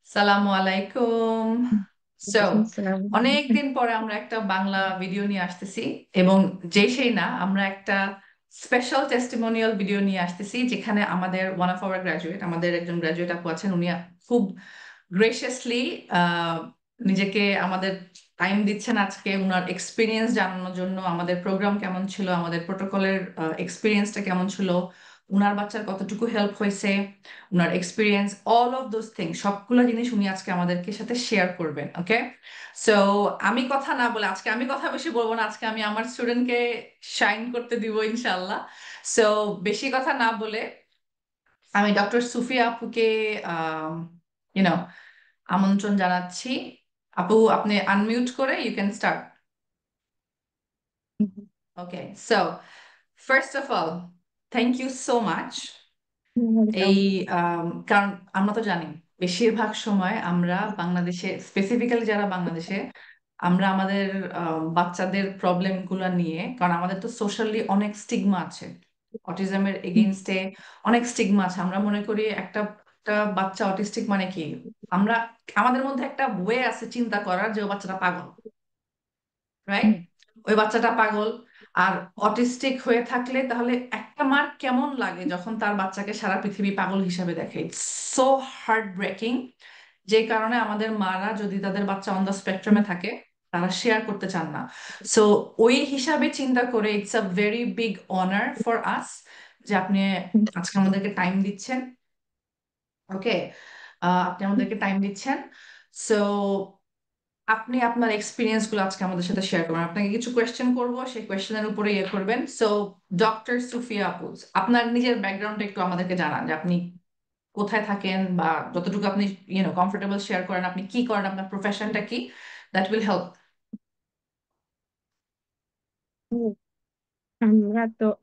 সালামু আলাইকুম। সো ওয়ালাইকুম আসসালাম। অনেক দিন পরে আমরা একটা বাংলা ভিডিও নিয়ে আসতেছি, এবং যেই সেই না, আমরা একটা স্পেশাল টেস্টিমোনিয়াল ভিডিও নিয়ে আসতেছি, যেখানে আমাদের ওয়ান অফ আওয়ার গ্রাজুয়েট, আমাদের একজন গ্রাজুয়েট আপু আছেন। উনি খুব গ্রেসিয়াসলি নিজেকে আমাদের টাইম দিচ্ছেন আজকে ওনার এক্সপিরিয়েন্স জানানোর জন্য। আমাদের প্রোগ্রাম কেমন ছিল, আমাদের প্রোটোকলের এক্সপিরিয়েন্সটা কেমন ছিল, উনার বাচ্চার কতটুকু হেল্প হয়েছে, ওনার experience, all of those thing, সবগুলো জিনিস উনি আজকে আমাদেরকে সাথে শেয়ার করবেন। ওকে, সো আমি কথা না বলে, আজকে আমি কথা বেশি বলবো না, আজকে আমি আমার স্টুডেন্টকে শাইন করতে দিব ইনশাল্লাহ। সো বেশি কথা না বলে আমি ডক্টর সুফিয়া আপুকে ইউনো আমন্ত্রণ জানাচ্ছি। আপু, আপনি আনমিউট করে you can start. Okay, so first of all, thank you so much. Welcome. এই কারণ আমরা তো জানি বেশিরভাগ সময় আমরা বাংলাদেশে, স্পেসিফিক্যালি যারা বাংলাদেশে, আমরা আমাদের বাচ্চাদের প্রবলেম গুলা নিয়ে, কারণ আমাদের তো সোশ্যালি অনেক স্টিগমা আছে, অটিজমের এগেইনস্টে অনেক স্টিগমা আছে। আমরা মনে করি একটা একটা বাচ্চা অটিস্টিক মানে কি, আমরা আমাদের মধ্যে একটা ওয়ে আছে চিন্তা করার যে ও বাচ্চাটা পাগল, রাইট? ওই বাচ্চাটা পাগল। আর অটিস্টিক হয়ে থাকলে তাহলে একটা মার কেমন লাগে যখন তার বাচ্চাকে সারা পৃথিবী পাগল হিসাবে দেখে। It's so heart breaking. যে কারণে আমাদের মারা যদি তাদের বাচ্চা অন দ্য স্পেকট্রামে থাকে, তারা শেয়ার করতে চান না। সো ওই হিসাবে চিন্তা করে it's a very big honour for us যে আপনি আজকে আমাদেরকে টাইম দিচ্ছেন। ওকে, আপনি আমাদেরকে টাইম দিচ্ছেন। সো আপনি আপনার এক্সপিরিয়েন্স গুলো আজকে আমাদের সাথে শেয়ার করবেন। আপনাকে কিছু কোয়েশ্চেন করবো, সেই কোয়েশ্চেনের উপরে ইয়ে করবেন। সো ডক্টর সুফিয়া আপুজ, আপনার নিজের ব্যাকগ্রাউন্ডটা একটু আমাদেরকে জানান, যে আপনি কোথায় থাকেন, বা যতটুকু আপনি কমফোর্টেবল শেয়ার করেন, আপনি কি করেন, আপনার প্রফেশনটা কি, দ্যাট উইল হেল্প।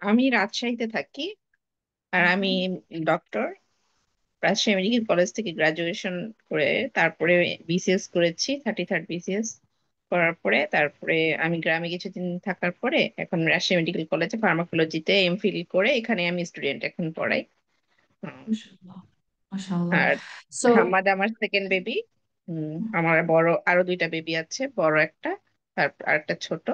আমি রাজশাহীতে থাকি। আর আমি ডক্টর। রাজশাহী মেডিকেল কলেজ থেকে গ্রাজুয়েশন করে তারপরে বিসিএস করেছি, 33rd বিসিএস করার পরে তারপরে আমি গ্রামে কিছুদিন থাকার পরে এখন রাজশাহী মেডিকেল কলেজে ফার্মাকোলজিতে এমফিল করে এখানে আমি স্টুডেন্ট এখন পড়াই। উম, মাশাআল্লাহ, মাশাআল্লাহ। আর সো হাম্মাদ আমার সেকেন্ড বেবি। আমার বড় আরো দুইটা বেবি আছে, বড় একটা তারপর আরেকটা ছোট।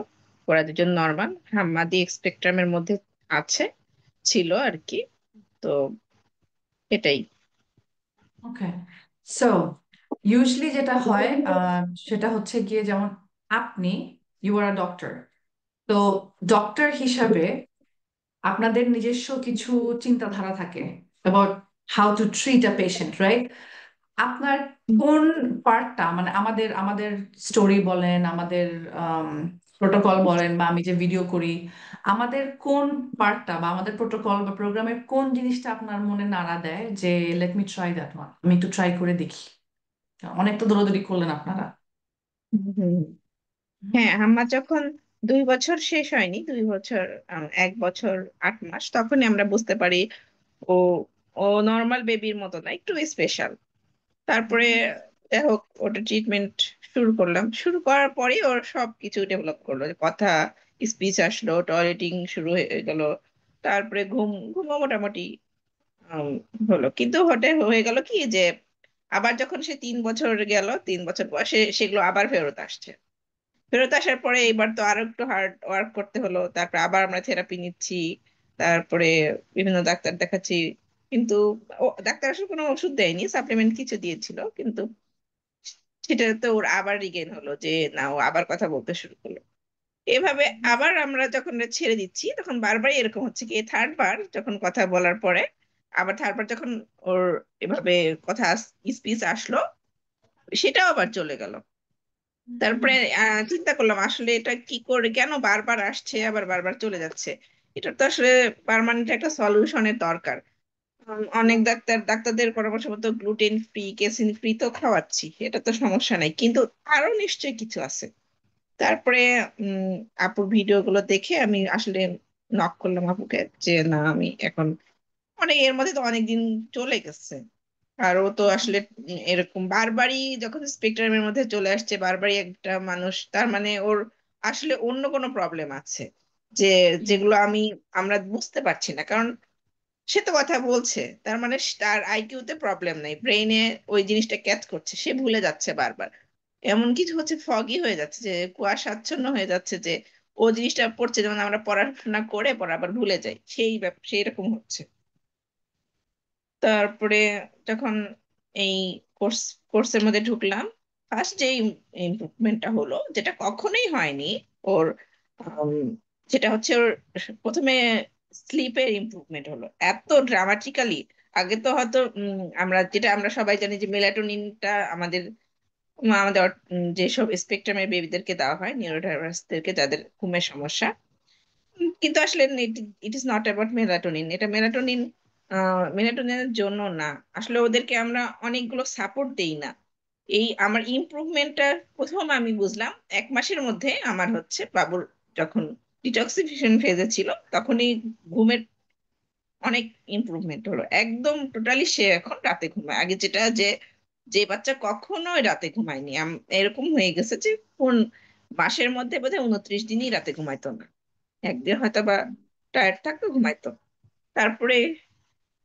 ওরা দুজন নর্মাল, হাম্মাদি স্পেকট্রামের মধ্যে আছে, ছিল আর কি। তো এটাই। ওকে, সো ইউজুয়ালি যেটা হয় সেটা হচ্ছে গিয়ে, যেমন আপনি, ইউ আর আ ডক্টর, তো ডক্টর হিসাবে আপনাদের নিজস্ব কিছু চিন্তাধারা থাকে about how to treat a patient, right? আপনার কোন পার্টটা, মানে আমাদের আমাদের স্টোরি বলেন, আমাদের প্রোটোকল বলেন, বা আমি যে ভিডিও করি, আমাদের কোন পার্টটা বা আমাদের প্রোটোকল বা প্রোগ্রামের কোন জিনিসটা আপনার মনে নাড়া দেয় যে let me try that one, আমি একটু ট্রাই করে দেখি? অনেক তো দৌড়াদৌড়ি করলেন আপনারা। হুম। হুম, হ্যাঁ, আমার যখন 2 বছর শেষ হয়নি, 2 বছর 1 বছর 8 মাস, তখনই আমরা বুঝতে পারি ও ও নর্মাল বেবির মতো না, একটু স্পেশাল। তারপরে হুম, যাই হোক, ওটা ট্রিটমেন্ট শুরু করলাম। শুরু করার পরেই ওর সবকিছু ডেভেলপ করলো, কথা, স্পিচ আসলো, টয়লেটিং শুরু হয়ে গেল। তারপরে ঘুমও মোটামুটি উম, হলো। কিন্তু হয়ে গেল কি যে আবার যখন সে 3 বছর গেল, 3 বছর বয়সে সেগুলো আবার ফেরত আসছে। ফেরত আসার পরে এবার তো আরো একটু হার্ড ওয়ার্ক করতে হলো। তারপরে আবার আমরা থেরাপি নিচ্ছি, তারপরে বিভিন্ন ডাক্তার দেখাচ্ছি। কিন্তু ডাক্তার আসলে কোনো ওষুধ দেয়নি, সাপ্লিমেন্ট কিছু দিয়েছিল, কিন্তু সেটা তো ওর আবার রিগেন হলো যে না, ও আবার কথা বলতে শুরু করলো। এভাবে আবার আমরা যখন এটা ছেড়ে দিচ্ছি তখন বারবার এরকম হচ্ছে কি, থার্ড বার যখন কথা বলার পরে, আবার থার্ড বার যখন ওর এভাবে কথা স্পিচ আসলো, সেটাও আবার চলে গেল। তারপরে চিন্তা করলাম আসলে এটা কি করে, কেন বারবার আসছে আবার বারবার চলে যাচ্ছে। এটা তো আসলে পার্মানেন্ট একটা সলিউশনের দরকার। অনেক ডাক্তারদের পরামর্শ মতো গ্লুটেন ফ্রি, কেসিন ফ্রি তো খাওয়াচ্ছি, এটা তো সমস্যা নাই, কিন্তু আরো নিশ্চয়ই কিছু আছে। তারপরে উম আপুর ভিডিও গুলো দেখে আমি আসলে নক করলাম আপুকে যে না, আমি এখন অনেক এর মধ্যে তো অনেক দিন চলে গেছে। আর ও তো আসলে এরকম বারবারই যখন স্পেকট্রামের মধ্যে চলে আসছে, বারবারই একটা মানুষ, তার মানে ওর আসলে অন্য কোনো প্রবলেম আছে যে যেগুলো আমরা বুঝতে পারছি না। কারণ সে তো কথা বলছে, তার মানে তার আইকিউতে প্রবলেম নাই, ব্রেইনে ওই জিনিসটা ক্যাচ করছে, সে ভুলে যাচ্ছে বারবার। এমন কিছু হচ্ছে, ফগি হয়ে যাচ্ছে, যে কুয়াশাচ্ছন্ন হয়ে যাচ্ছে, যে ও জিনিসটা পড়ছে, যেমন আমরা পড়াশোনা করে পর আবার ভুলে যাই, সেই রকম হচ্ছে। তারপরে যখন এই কোর্স কোর্সের মধ্যে ঢুকলাম, ফার্স্ট যে ইমপ্রুভমেন্টটা হলো, যেটা কখনোই হয়নি ওর, উম, যেটা হচ্ছে ওর প্রথমে স্লিপের ইমপ্রুভমেন্ট হলো এত ড্রামাটিক্যালি। আগে তো হয়তো আমরা সবাই জানি যে মেলাটোনিনটা আমাদের আমাদের যেসব স্পেকট্রামের বেবিদেরকে দেওয়া হয়, নিউরোডাইভার্সদেরকে, যাদের ঘুমের সমস্যা। কিন্তু আসলে it is not about melatonin. এটা মেলাটোনিনের জন্য না, আসলে ওদেরকে আমরা অনেকগুলো সাপোর্ট দেই না। এই আমার ইমপ্রুভমেন্টটা প্রথম আমি বুঝলাম 1 মাসের মধ্যে। আমার হচ্ছে বাবুর যখন ডিটক্সিফিকেশন ফেজে ছিল, তখনই ঘুমের অনেক ইমপ্রুভমেন্ট হলো, একদম টোটালি। সে এখন রাতে ঘুমায়, আগে যেটা যে যে বাচ্চা কখনোই রাতে ঘুমায়নি, এরকম হয়ে গেছে যে কোন মাসের মধ্যে বোধহয় 29 দিনই রাতে ঘুমাইতো না, একদিন হয়তো বা টায়ার্ড থাকতো, ঘুমাইতো। তারপরে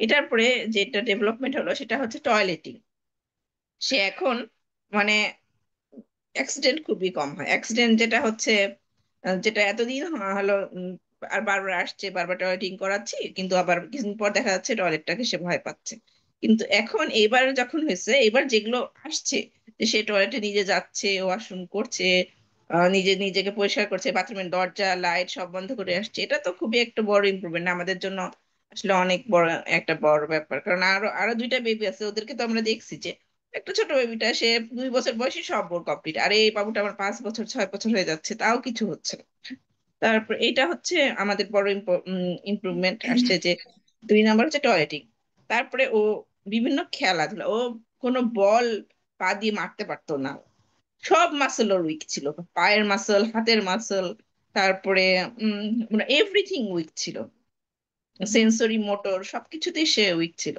এটার পরে যেটা ডেভেলপমেন্ট হলো সেটা হচ্ছে টয়লেটিং। সে এখন মানে অ্যাক্সিডেন্ট খুবই কম হয়। অ্যাক্সিডেন্ট যেটা হচ্ছে যেটা এতদিন হলো, আর বারবার আসছে, বারবার টয়লেটিং করাচ্ছি, কিন্তু আবার কিছুদিন পর দেখা যাচ্ছে টয়লেটটাকে সে ভয় পাচ্ছে। কিন্তু এখন এবার যখন হয়েছে, এবার যেগুলো আসছে, যে সে টয়লেটে নিজে যাচ্ছে, ওয়াশরুম করছে, নিজে নিজেকে পরিষ্কার করছে, বাথরুমের দরজা লাইট সব বন্ধ করে আসছে, এটা তো খুবই একটা বড় ইমপ্রুভমেন্ট আমাদের জন্য। আসলে অনেক বড় একটা বড় ব্যাপার, কারণ আরো আরো দুইটা বেবি আছে, ওদেরকে তো আমরা দেখছি যে একটা ছোট বেবিটা, সে 2 বছর বয়সী, সব ওর কমপ্লিট, আর এই বাবুটা আমার 5 বছর 6 বছর হয়ে যাচ্ছে, তাও কিছু হচ্ছে না। তারপর এটা হচ্ছে আমাদের বড় ইমপ্রুভমেন্ট আসছে, যে 2 নাম্বার হচ্ছে টয়লেটিং। তারপরে ও বিভিন্ন খেলাধুলা, ও কোনো বল পা দিয়ে মারতে পারতো না, সব মাসল ওর উইক ছিল, পায়ের মাসল, হাতের মাসল, তারপরে মানে এভরিথিং উইক ছিল, সেন্সরি মোটর সবকিছুতেই সে উইক ছিল।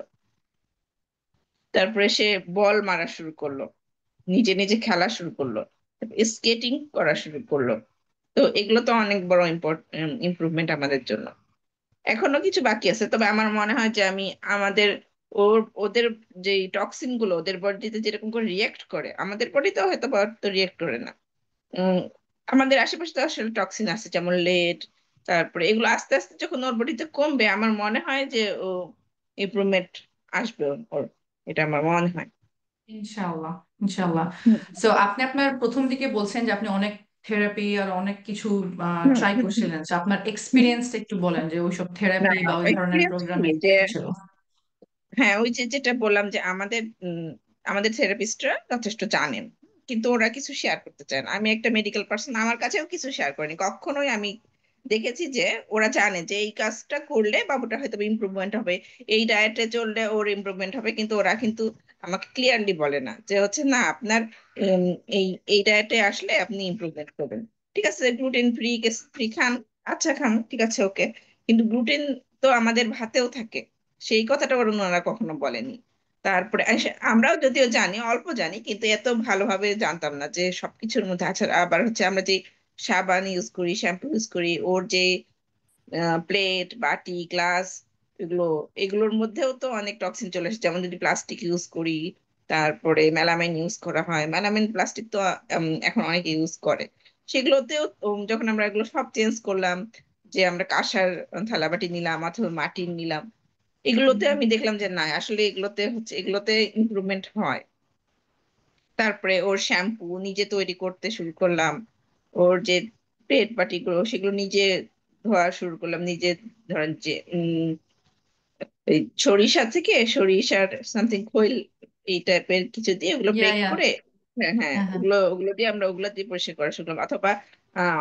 তারপরে সে বল মারা শুরু করলো, নিজে নিজে খেলা শুরু করলো, স্কেটিং করা শুরু করলো। তো এগুলো তো অনেক বড় ইমপ্রুভমেন্ট আমাদের জন্য। এখনো কিছু বাকি আছে, তবে আমার মনে হয় যে আমি আমাদের ওদের যে টক্সিন গুলো ওদের বডিতে যেরকম করে রিয়েক্ট করে, আমাদের বডিতে হয়তো বা তো রিয়েক্ট করে না। উম, আমাদের আশেপাশে তো আসলে টক্সিন আছে, যেমন লেড, তারপরে এগুলো আস্তে আস্তে যখন ওর বডিতে কমবে, আমার মনে হয় যে ও ইমপ্রুভমেন্ট আসবে ওর, এটা আমার মনে হয়। ইনশাআল্লাহ, ইনশাআল্লাহ। হুম, সো আপনি আপনার প্রথম দিকে বলছেন যে আপনি অনেক থেরাপি আর অনেক কিছু হুম, ট্রাই হুম, হুম, করছিলেন, তো আপনার হুম। এক্সপিরিয়েন্সটা একটু বলেন যে ওইসব না, থেরাপি বা ওই ধরনের এক্সপিরিয়েন্স কি প্রোগ্রামে যে, কি ছিল। হ্যাঁ, ওই যে যেটা বললাম যে আমাদের থেরাপিস্টরা যথেষ্ট জানেন, কিন্তু ওরা কিছু শেয়ার করতে চায় না। আমি একটা মেডিকেল পার্সন, আমার কাছেও কিছু শেয়ার করেনি কখনোই। আমি দেখেছি যে ওরা জানে যে এই কাজটা করলে বাবুটা হয়তো ইমপ্রুভমেন্ট হবে, এই ডায়েটে চললে ওর ইমপ্রুভমেন্ট হবে, কিন্তু ওরা কিন্তু আমাকে ক্লিয়ারলি বলে না যে হচ্ছে না, আপনার উম, এই এই ডায়েটে আসলে আপনি ইমপ্রুভমেন্ট করবেন। ঠিক আছে, গ্লুটেন ফ্রি ফ্রি খান, আচ্ছা খান, ঠিক আছে, ওকে, কিন্তু গ্লুটেন তো আমাদের ভাতেও থাকে, সেই কথাটা ওনারা কখনো বলেনি। তারপরে আমরাও যদিও জানি, অল্প জানি, কিন্তু এত ভালোভাবে জানতাম না যে সবকিছুর মধ্যে আছে। আবার হচ্ছে আমরা যে সাবান ইউজ করি, শ্যাম্পু ইউজ করি, ওর যে প্লেট, বাটি, গ্লাস, এগুলো এগুলোর মধ্যেও তো অনেক টক্সিন চলে আসে, যেমন যদি প্লাস্টিক ইউজ করি, তারপরে মেলামাইন ইউজ করা হয়, মেলামাইন প্লাস্টিক তো এখন অনেকে ইউজ করে, সেগুলোতেও যখন আমরা এগুলো সব চেঞ্জ করলাম, যে আমরা কাঁসার থালাবাটি নিলাম অথবা মাটির নিলাম, এগুলোতে আমি দেখলাম যে না, আসলে এগুলোতে ইমপ্রুভমেন্ট হয়। তারপরে ওর শ্যাম্পু নিজে তৈরি করতে শুরু করলাম, ওর যে প্লেট বাটিগুলো সেগুলো নিজে ধোয়া শুরু করলাম, নিজে ধরেন যে এই সরিষার সামথিং খৈল, এই টাইপের কিছু দিয়ে ওগুলো ইয়া ব্রেক ইয়া। করে, হ্যাঁ, হ্যাঁ, হ্যাঁ, হ্যাঁ। ওগুলো দিয়ে পরিষ্কার করা শুরু করলাম। অথবা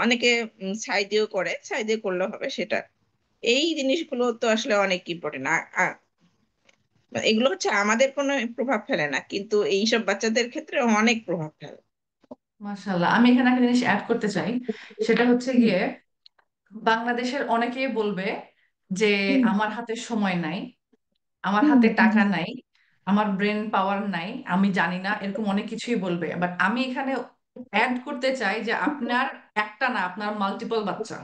অনেকে ছাই দিয়েও করে, ছাই দিয়ে করলেও হবে সেটা। এই জিনিসগুলো তো আসলে অনেক ইম্পর্টেন্ট। এগুলো হচ্ছে আমাদের কোনো প্রভাব ফেলে না, কিন্তু এইসব বাচ্চাদের ক্ষেত্রে অনেক প্রভাব ফেলে। মাশাআল্লাহ, আমি এখানে একটা জিনিস অ্যাড করতে চাই। সেটা হচ্ছে হুম, গিয়ে বাংলাদেশের অনেকেই বলবে যে হুম, আমার হাতে সময় নাই, আমার হুম, হাতে হুম। টাকা নাই, আমার ব্রেন পাওয়ার নাই, আমি জানি না, এরকম অনেক কিছুই বলবে। বাট আমি এখানে অ্যাড করতে চাই যে আপনার একটা না, আপনার মাল্টিপল বাচ্চা,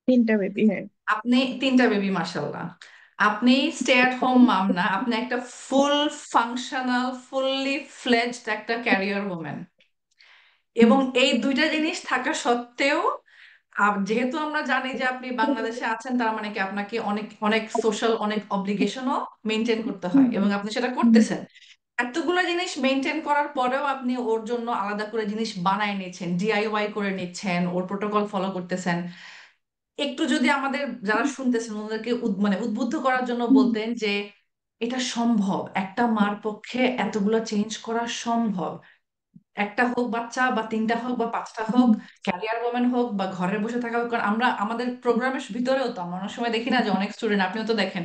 3টা বেবি, হ্যাঁ। আপনি 3টা বেবি, মাশাআল্লাহ। আপনি স্টে অ্যাট হোম মাম না, আপনি একটা ফুল ফাংশনাল ফুললি ফ্লেজড একটা ক্যারিয়ার ওম্যান। এবং এই দুইটা জিনিস থাকা সত্ত্বেও যেহেতু আমরা জানি যে আপনি বাংলাদেশে আছেন, তার মানে কি আপনাকে অনেক অনেক সোশ্যাল অনেক অব্লিগেশনও মেনটেন করতে হয়, এবং আপনি সেটা করতেছেন। এতগুলো জিনিস মেনটেন করার পরেও আপনি ওর জন্য আলাদা করে জিনিস বানায় নিচ্ছেন, ডিআইওয়াই করে নিচ্ছেন, ওর প্রোটোকল ফলো করতেছেন। একটু যদি আমাদের যারা শুনতেছেন ওদেরকে মানে উদ্বুদ্ধ করার জন্য বলতেন যে এটা সম্ভব, একটা মার পক্ষে এতগুলো চেঞ্জ করা সম্ভব। একটা হোক বাচ্চা, বা তিনটা হোক, বা পাঁচটা হোক, ক্যারিয়ার ওমেন হোক, বা ঘরে বসে থাকা হোক। কারণ আমরা আমাদের প্রোগ্রামের ভিতরেও তো আমরা অনেক সময় দেখি না যে অনেক স্টুডেন্ট, আপনিও তো দেখেন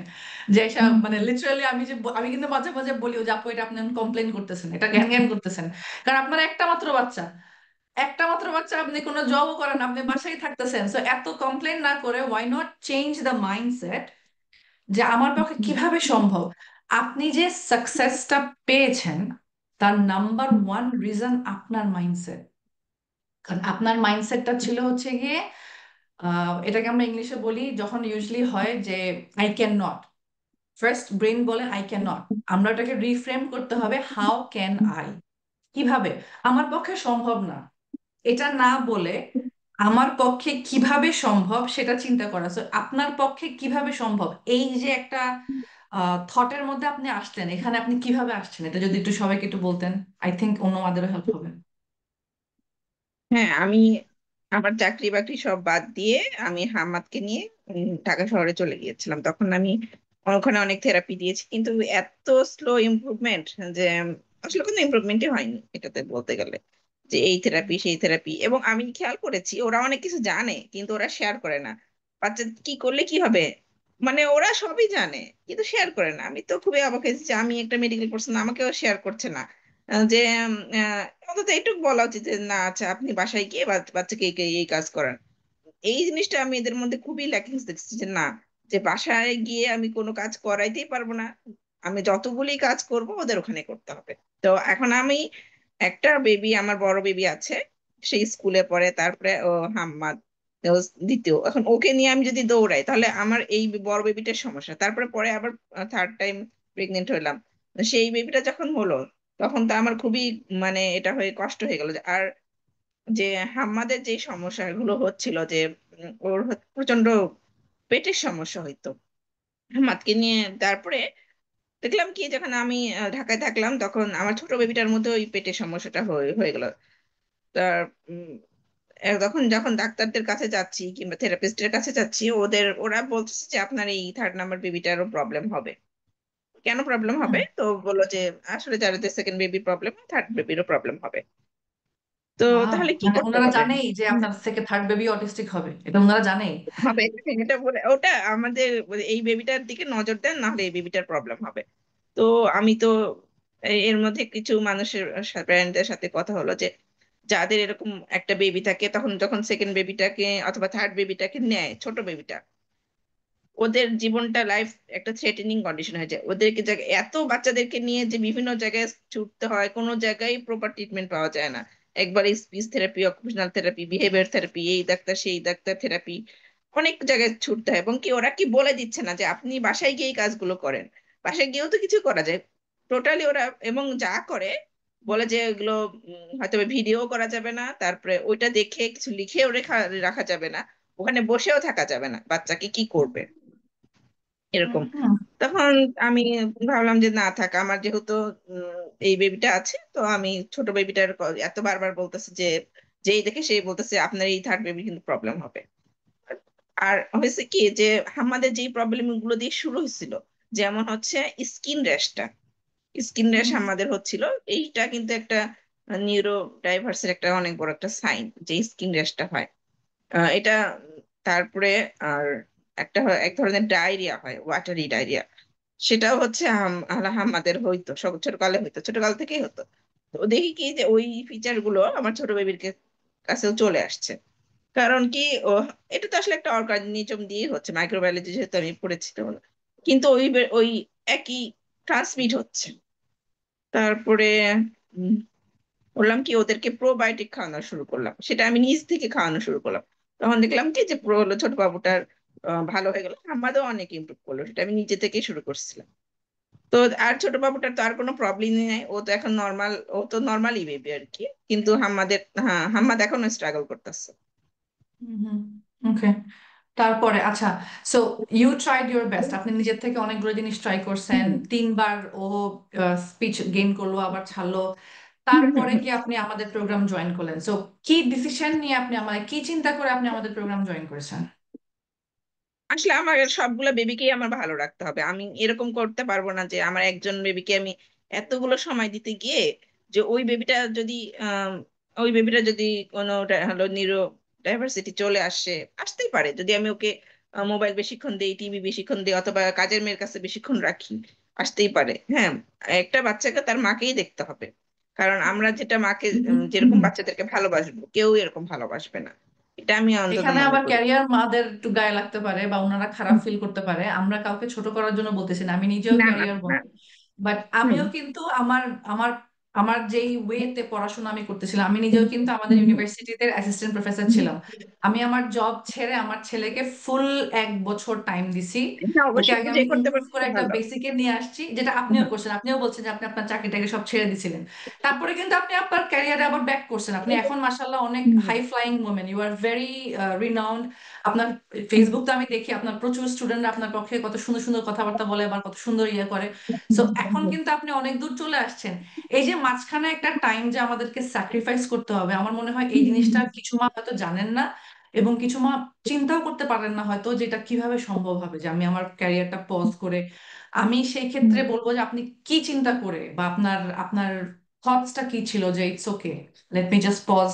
যে মানে লিটারালি আমি যে আমি কিন্তু মাঝে মাঝে বলিও যে আপু এটা আপনি কমপ্লেন করতেছেন, এটা জ্ঞান জ্ঞান করতেছেন। কারণ আপনার একটা মাত্র বাচ্চা, একটা মাত্র বাচ্চা, আপনি কোনো জবও করেন না, আপনি বাসায় থাকতেছেন। সো এত কমপ্লেন না করে why not change the mindset যে আমার পক্ষে কিভাবে সম্ভব। আপনি যে সাকসেসটা পেয়েছেন তার নাম্বার ওয়ান রিজন আপনার মাইন্ডসেট। কারণ আপনার মাইন্ডসেটটা ছিল হচ্ছে গিয়ে এটাকে আমরা ইংলিশে বলি, যখন ইউজুয়ালি হয় যে I can not, first brain বলে আই ক্যান নট। আমরা এটাকে রিফ্রেম করতে হবে, হাউ ক্যান আই, কিভাবে, আমার পক্ষে সম্ভব না এটা না বলে আমার পক্ষে কিভাবে সম্ভব সেটা চিন্তা করা। So, আপনার পক্ষে কিভাবে সম্ভব, এই যে একটা থটের মধ্যে আপনি আসলেন, এখানে আপনি কিভাবে আসছেন, এটা যদি একটু সবাইকে একটু বলতেন, আই থিঙ্ক অন্যদেরও হেল্প হবে। হ্যাঁ, আমি আমার চাকরি বাকরি সব বাদ দিয়ে আমি হাম্মাদকে নিয়ে ঢাকা শহরে চলে গিয়েছিলাম। তখন আমি ওখানে অনেক থেরাপি দিয়েছি, কিন্তু এত স্লো ইমপ্রুভমেন্ট যে আসলে কোনো ইমপ্রুভমেন্টই হয়নি এটাতে বলতে গেলে, যে এই থেরাপি সেই থেরাপি। এবং আমি খেয়াল করেছি ওরা অনেক কিছু জানে কিন্তু ওরা শেয়ার করে না। বাচ্চা কি করলে কি হবে, মানে ওরা সবই জানে কিন্তু শেয়ার করে না। আমি তো খুবই অবাক হয়েছি যে আমি একটা মেডিকেল পার্সন, আমাকেও শেয়ার করছে না। যে অন্তত এইটুকু বলা উচিত যে না আচ্ছা আপনি বাসায় গিয়ে বাচ্চাকে এই কাজ করান। এই জিনিসটা আমি এদের মধ্যে খুবই ল্যাকিংস দেখছি, যে না, যে বাসায় গিয়ে আমি কোনো কাজ করাইতেই পারবো না, আমি যতগুলি কাজ করব ওদের ওখানে করতে হবে। তো এখন আমি একটা বেবি, আমার বড় বেবি আছে, সেই স্কুলে পড়ে, তারপরে ও হাম্মাদ ও দ্বিতীয়। এখন ওকে নিয়ে আমি যদি দৌড়াই তাহলে আমার এই বড় বেবিটার সমস্যা, তারপরে পরে আবার থার্ড টাইম প্রেগনেন্ট হইলাম। তো সেই বেবিটা যখন হলো তখন তো আমার খুবই মানে এটা হয়ে কষ্ট হয়ে গেল। আর যে হাম্মাদের যে সমস্যাগুলো হচ্ছিল, যে ওর প্রচন্ড পেটের সমস্যা হইতো হাম্মাদকে নিয়ে। তারপরে দেখলাম কি, যখন আমি ঢাকায় থাকলাম তখন আমার ছোট বেবিটার মধ্যে ওই পেটের সমস্যাটা হয়ে হয়ে গেল। তার তখন যখন ডাক্তারদের কাছে যাচ্ছি কিংবা থেরাপিস্টের কাছে যাচ্ছি, ওরা বলতেছে যে আপনার এই থার্ড নাম্বার বেবিটারও প্রবলেম হবে। কেন প্রবলেম হবে, তো বললো যে আসলে যাদের সেকেন্ড বেবি প্রবলেম, থার্ড বেবিরও প্রবলেম হবে। তো ওয়াও, তাহলে কি মানে করতে ওনারা হবে? জানেই যে আপনার থেকে থার্ড বেবি অটিস্টিক হবে, এটা ওনারা জানেই। হবে, এটা বলে ওটা আমাদের এই বেবিটার দিকে নজর দেন, না হলে এই বেবিটার প্রবলেম হবে। তো আমি তো এর মধ্যে কিছু মানুষের প্যারেন্টদের সাথে কথা হলো যে যাদের এরকম একটা বেবি থাকে, তখন যখন সেকেন্ড বেবিটাকে অথবা থার্ড বেবিটাকে নেয়, ছোট বেবিটা, ওদের জীবনটা লাইফ একটা থ্রেটেনিং কন্ডিশন হয়ে যায়। ওদেরকে এত বাচ্চাদেরকে নিয়ে যে বিভিন্ন জায়গায় ছুটতে হয়, কোনো জায়গায় প্রপার ট্রিটমেন্ট পাওয়া যায় না। একবার speech therapy, occupational therapy, behaviour therapy, এই ডাক্তার সেই ডাক্তার থেরাপি, অনেক জায়গায় ছুটতে হয়। এবং কি ওরা কি বলে দিচ্ছে না যে আপনি বাসায় গিয়ে এই কাজগুলো করেন? বাসায় গিয়েও তো কিছু করা যায় টোটালি ওরা। এবং যা করে বলে যে এগুলো হয়তো ভিডিও করা যাবে না, তারপরে ওইটা দেখে কিছু লিখেও রেখা রাখা যাবে না, ওখানে বসেও থাকা যাবে না, বাচ্চাকে কি করবে এরকম। হুম। তখন আমি ভাবলাম যে না থাক, আমার যেহেতু এই বেবিটা আছে, তো আমি ছোট বেবিটার এত বারবার বলতেছে যে যেই দেখে সেই বলতেছে আপনার এই থার্ড বেবি কিন্তু প্রবলেম হবে। আর হয়েছে কি যে আমাদের যেই প্রবলেম গুলো দিয়ে শুরু হয়েছিল, যেমন হচ্ছে স্কিন র্যাশটা, স্কিন র্যাশ আমাদের হচ্ছিল। এইটা কিন্তু একটা নিউরো ডাইভার্সের একটা অনেক বড় একটা সাইন যে স্কিন র্যাশটা হয়। এটা তারপরে আর একটা এক ধরনের ডায়রিয়া হয়, ওয়াটারি ডায়রিয়া। সেটাও হচ্ছে আমাদের হইতো, সব ছোটকালে হইতো, ছোটকাল থেকেই হতো। তো দেখি কি যে ওই ফিচার গুলো আমার ছোট বেবির কাছেও চলে আসছে। কারণ কি, ও এটা তো আসলে একটা অর্গানিজম দিয়ে হচ্ছে, মাইক্রোবায়োলজি যেহেতু আমি পড়েছি তো। কিন্তু ওই একই ট্রান্সমিট হচ্ছে। তারপরে উম, বললাম কি ওদেরকে প্রোবায়োটিক খাওয়ানো শুরু করলাম, সেটা আমি নিজ থেকে খাওয়ানো শুরু করলাম। তখন দেখলাম কি যে প্রো হলো ছোট বাবুটার ভালো হয়ে গেল, আমাদেরও অনেক ইমপ্রুভ করলো, সেটা আমি নিজে থেকেই শুরু করছিলাম। তো আর ছোট বাবুটার তো আর কোনো প্রবলেমই নাই, ও তো এখন নর্মাল, ও তো নর্মালি বেবি আর কি। কিন্তু হাম্মাদের, হ্যাঁ হাম্মাদ এখনো স্ট্রাগল করতেছে। ওকে। তারপরে আচ্ছা, so you tried your best, আপনি নিজের থেকে অনেকগুলো জিনিস ট্রাই করছেন, 3 বার ও স্পিচ গেইন করলো আবার ছাড়লো, তারপরে কি আপনি আমাদের প্রোগ্রাম জয়েন করলেন? সো কি ডিসিশন নিয়ে আপনি আমাদের, কি চিন্তা করে আপনি আমাদের প্রোগ্রাম জয়েন করেছেন? আসলে আমার সবগুলো বেবিকেই আমার ভালো রাখতে হবে, আমি এরকম করতে পারবো না যে আমার একজন বেবিকে আমি এতগুলো সময় দিতে গিয়ে, যে ওই বেবিটা যদি আহ ওই বেবিটা যদি কোনো হলো নিউরো ডাইভার্সিটি চলে আসে, আসতেই পারে যদি আমি ওকে মোবাইল বেশিক্ষণ দেই, টিভি বেশিক্ষণ দেই, অথবা কাজের মেয়ের কাছে বেশিক্ষণ রাখি, আসতেই পারে। হ্যাঁ, একটা বাচ্চাকে তার মাকেই দেখতে হবে, কারণ আমরা যেটা মাকে যেরকম বাচ্চাদেরকে ভালোবাসবো, কেউ এরকম ভালোবাসবে না, এটা আমি অন্তত এখানে মনে আবার করি। ক্যারিয়ার মাদের একটু গায়ে লাগতে পারে বা ওনারা খারাপ ফিল করতে পারে, আমরা কাউকে ছোট করার জন্য বলতেছি না, আমি নিজেও না না ক্যারিয়ার। না। বাট হুম আমিও কিন্তু আমার আমার আমার যেই ওয়েতে পড়াশোনা আমি করতেছিলাম, আমি নিজেও কিন্তু আমাদের ইউনিভার্সিটিতে অ্যাসিস্ট্যান্ট প্রফেসর ছিলাম। আমি আমার জব ছেড়ে আমার ছেলেকে ফুল 1 বছর টাইম দিছি। এটা ওকে অবশ্যই আগে আমি বুঝে করতে মুভ পারলে করে তো একটা ভালো। বেসিকে নিয়ে আসছি, যেটা হুম আপনিও করছেন, আপনিও বলছেন যে আপনি আপনার চাকরিটাকে সব ছেড়ে দিছিলেন। তারপরে কিন্তু আপনি আপনার ক্যারিয়ারে আবার ব্যাক করছেন, আপনি এখন মাশাআল্লাহ অনেক hmm high flying women, you are very renowned. আপনার ফেসবুক তো আমি দেখি আপনার প্রচুর স্টুডেন্টরা আপনার পক্ষে কত সুন্দর সুন্দর কথাবার্তা বলে, আবার কত সুন্দর ইয়ে করে। সো এখন কিন্তু আপনি অনেক দূর চলে আসছেন। এই যে মাঝখানে একটা টাইম যে আমাদেরকে স্যাক্রিফাইস করতে হবে, আমার মনে হয় এই জিনিসটা কিছু মা হয়তো জানেন না, এবং কিছু মা চিন্তাও করতে পারেন না হয়তো, যেটা কিভাবে সম্ভব হবে যে আমি আমার ক্যারিয়ারটা পজ করে। আমি সেই ক্ষেত্রে বলবো যে আপনি কি চিন্তা করে বা আপনার আপনার থটসটা কি ছিল যে it's okay, let me just pause,